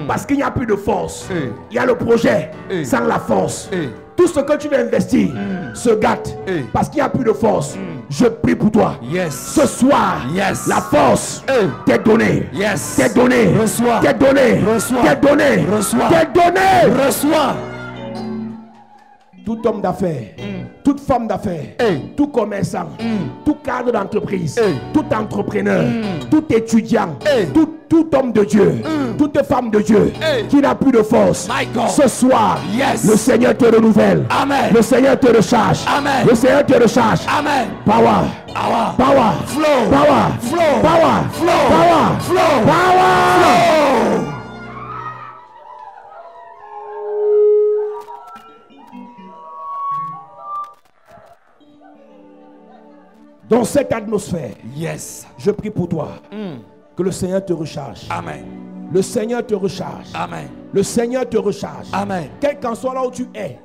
Parce qu'il n'y a plus de force. Il y a le projet sans la force. Tout ce que tu veux investir se gâte parce qu'il n'y a plus de force. Je prie pour toi. Ce soir, la force t'est donnée. T'est donnée. Reçois. T'est donnée. Reçois. T'est donnée. Reçois. T'est donnée. Reçois. Tout homme d'affaires, toute femme d'affaires, tout commerçant, tout cadre d'entreprise, tout entrepreneur, tout étudiant, tout homme de Dieu, toute femme de Dieu qui n'a plus de force. Ce soir, le Seigneur te renouvelle. Amen. Le Seigneur te recharge. Amen. Le Seigneur te recharge. Amen. Power. Power. Flow. Power. Flow. Power. Flow. Power. Flow. Power. Dans cette atmosphère, je prie pour toi que le Seigneur te recharge. Amen. Le Seigneur te recharge. Amen. Le Seigneur te recharge. Amen. Quel qu'en soit là où tu es,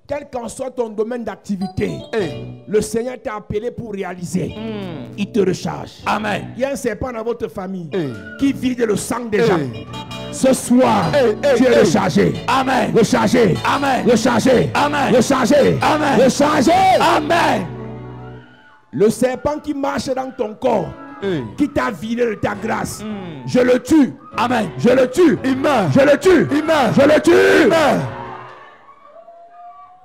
quel qu'en soit ton domaine d'activité, le Seigneur t'a appelé pour réaliser. Il te recharge. Amen. Il y a un serpent dans votre famille qui vide le sang des gens. Ce soir, tu es rechargé. Amen. Rechargé. Amen. Rechargé. Amen. Rechargé. Amen. Rechargé. Amen. Le serpent qui marche dans ton corps, qui t'a vidé de ta grâce, je le tue. Amen. Je le tue. Il meurt. Je le tue. Il meurt. Je le tue. Il meurt.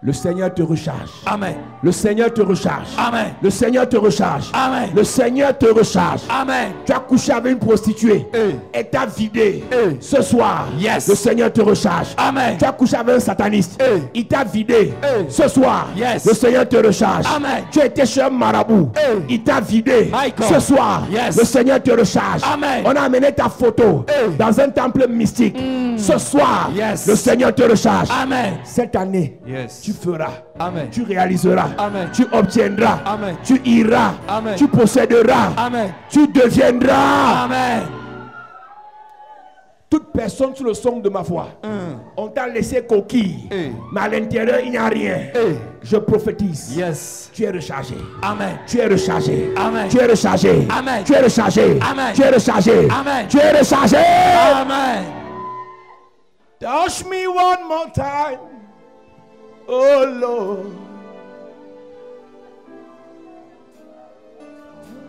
Le Seigneur te recharge. Amen. Le Seigneur te recharge. Amen. Le Seigneur te recharge. Amen. Le Seigneur te recharge. Amen. Tu as couché avec une prostituée et t'as vidé. Ce soir, le Seigneur te recharge. Amen. Tu as couché avec un sataniste. Il t'a vidé. Ce soir, Yes. le Seigneur te recharge. Amen. Tu étais chez un marabout. Il t'a vidé. Michael. Ce soir, Yes. le Seigneur te recharge. Amen. On a amené ta photo dans un temple mystique. Ce soir, Yes. le Seigneur te recharge. Amen. Cette année, Yes. tu feras. Amen. Tu réaliseras. Amen. Tu obtiendras. Amen. Tu iras. Amen. Tu posséderas. Amen. Tu deviendras. Amen. Toute personne sous le son de ma voix, on t'a laissé coquille, mais à l'intérieur il n'y a rien. Je prophétise. Yes. Tu es rechargé. Amen. Tu es rechargé. Amen. Tu es rechargé. Amen. Tu es rechargé. Amen. Tu es rechargé. Amen. Tu es rechargé. Amen. Touch me one more time. Oh Lord.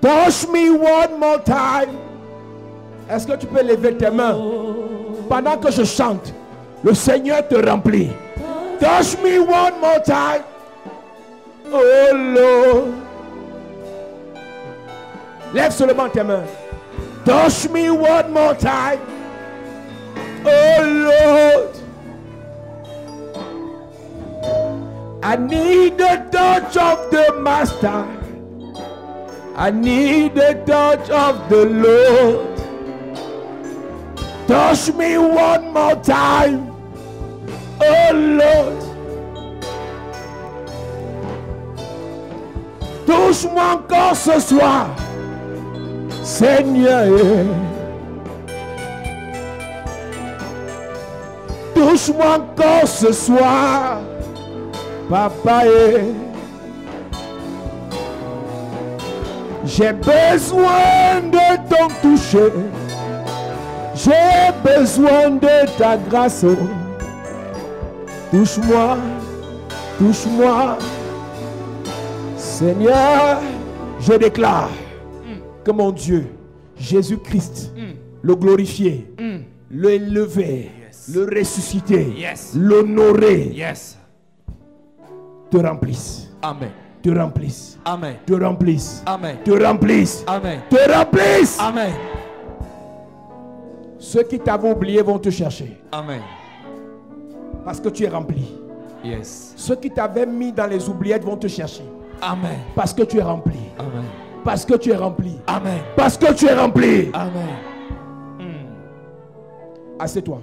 Touch me one more time. Est-ce que tu peux lever tes mains pendant que je chante? Le Seigneur te remplit. Touch me one more time. Oh Lord. Lève seulement tes mains. Touch me one more time. Oh Lord. I need the touch of the Master. I need the touch of the Lord. Touch me one more time. Oh Lord. Touche-moi encore ce soir, Seigneur. Touche-moi encore ce soir, Papa. J'ai besoin de ton toucher. J'ai besoin de ta grâce. Touche-moi, touche-moi. Seigneur, je déclare que mon Dieu, Jésus-Christ, le glorifié, le élevé, le ressuscité, l'honoré, te remplisse. Amen. Te remplisse. Amen. Te remplisse. Amen. Te remplisse. Amen. Te remplisse. Amen. Ceux qui t'avaient oublié vont te chercher. Amen. Parce que tu es rempli. Yes. Ceux qui t'avaient mis dans les oubliettes vont te chercher. Amen. Parce que tu es rempli. Amen. Parce que tu es rempli. Amen. Parce que tu es rempli. Amen. Assieds-toi.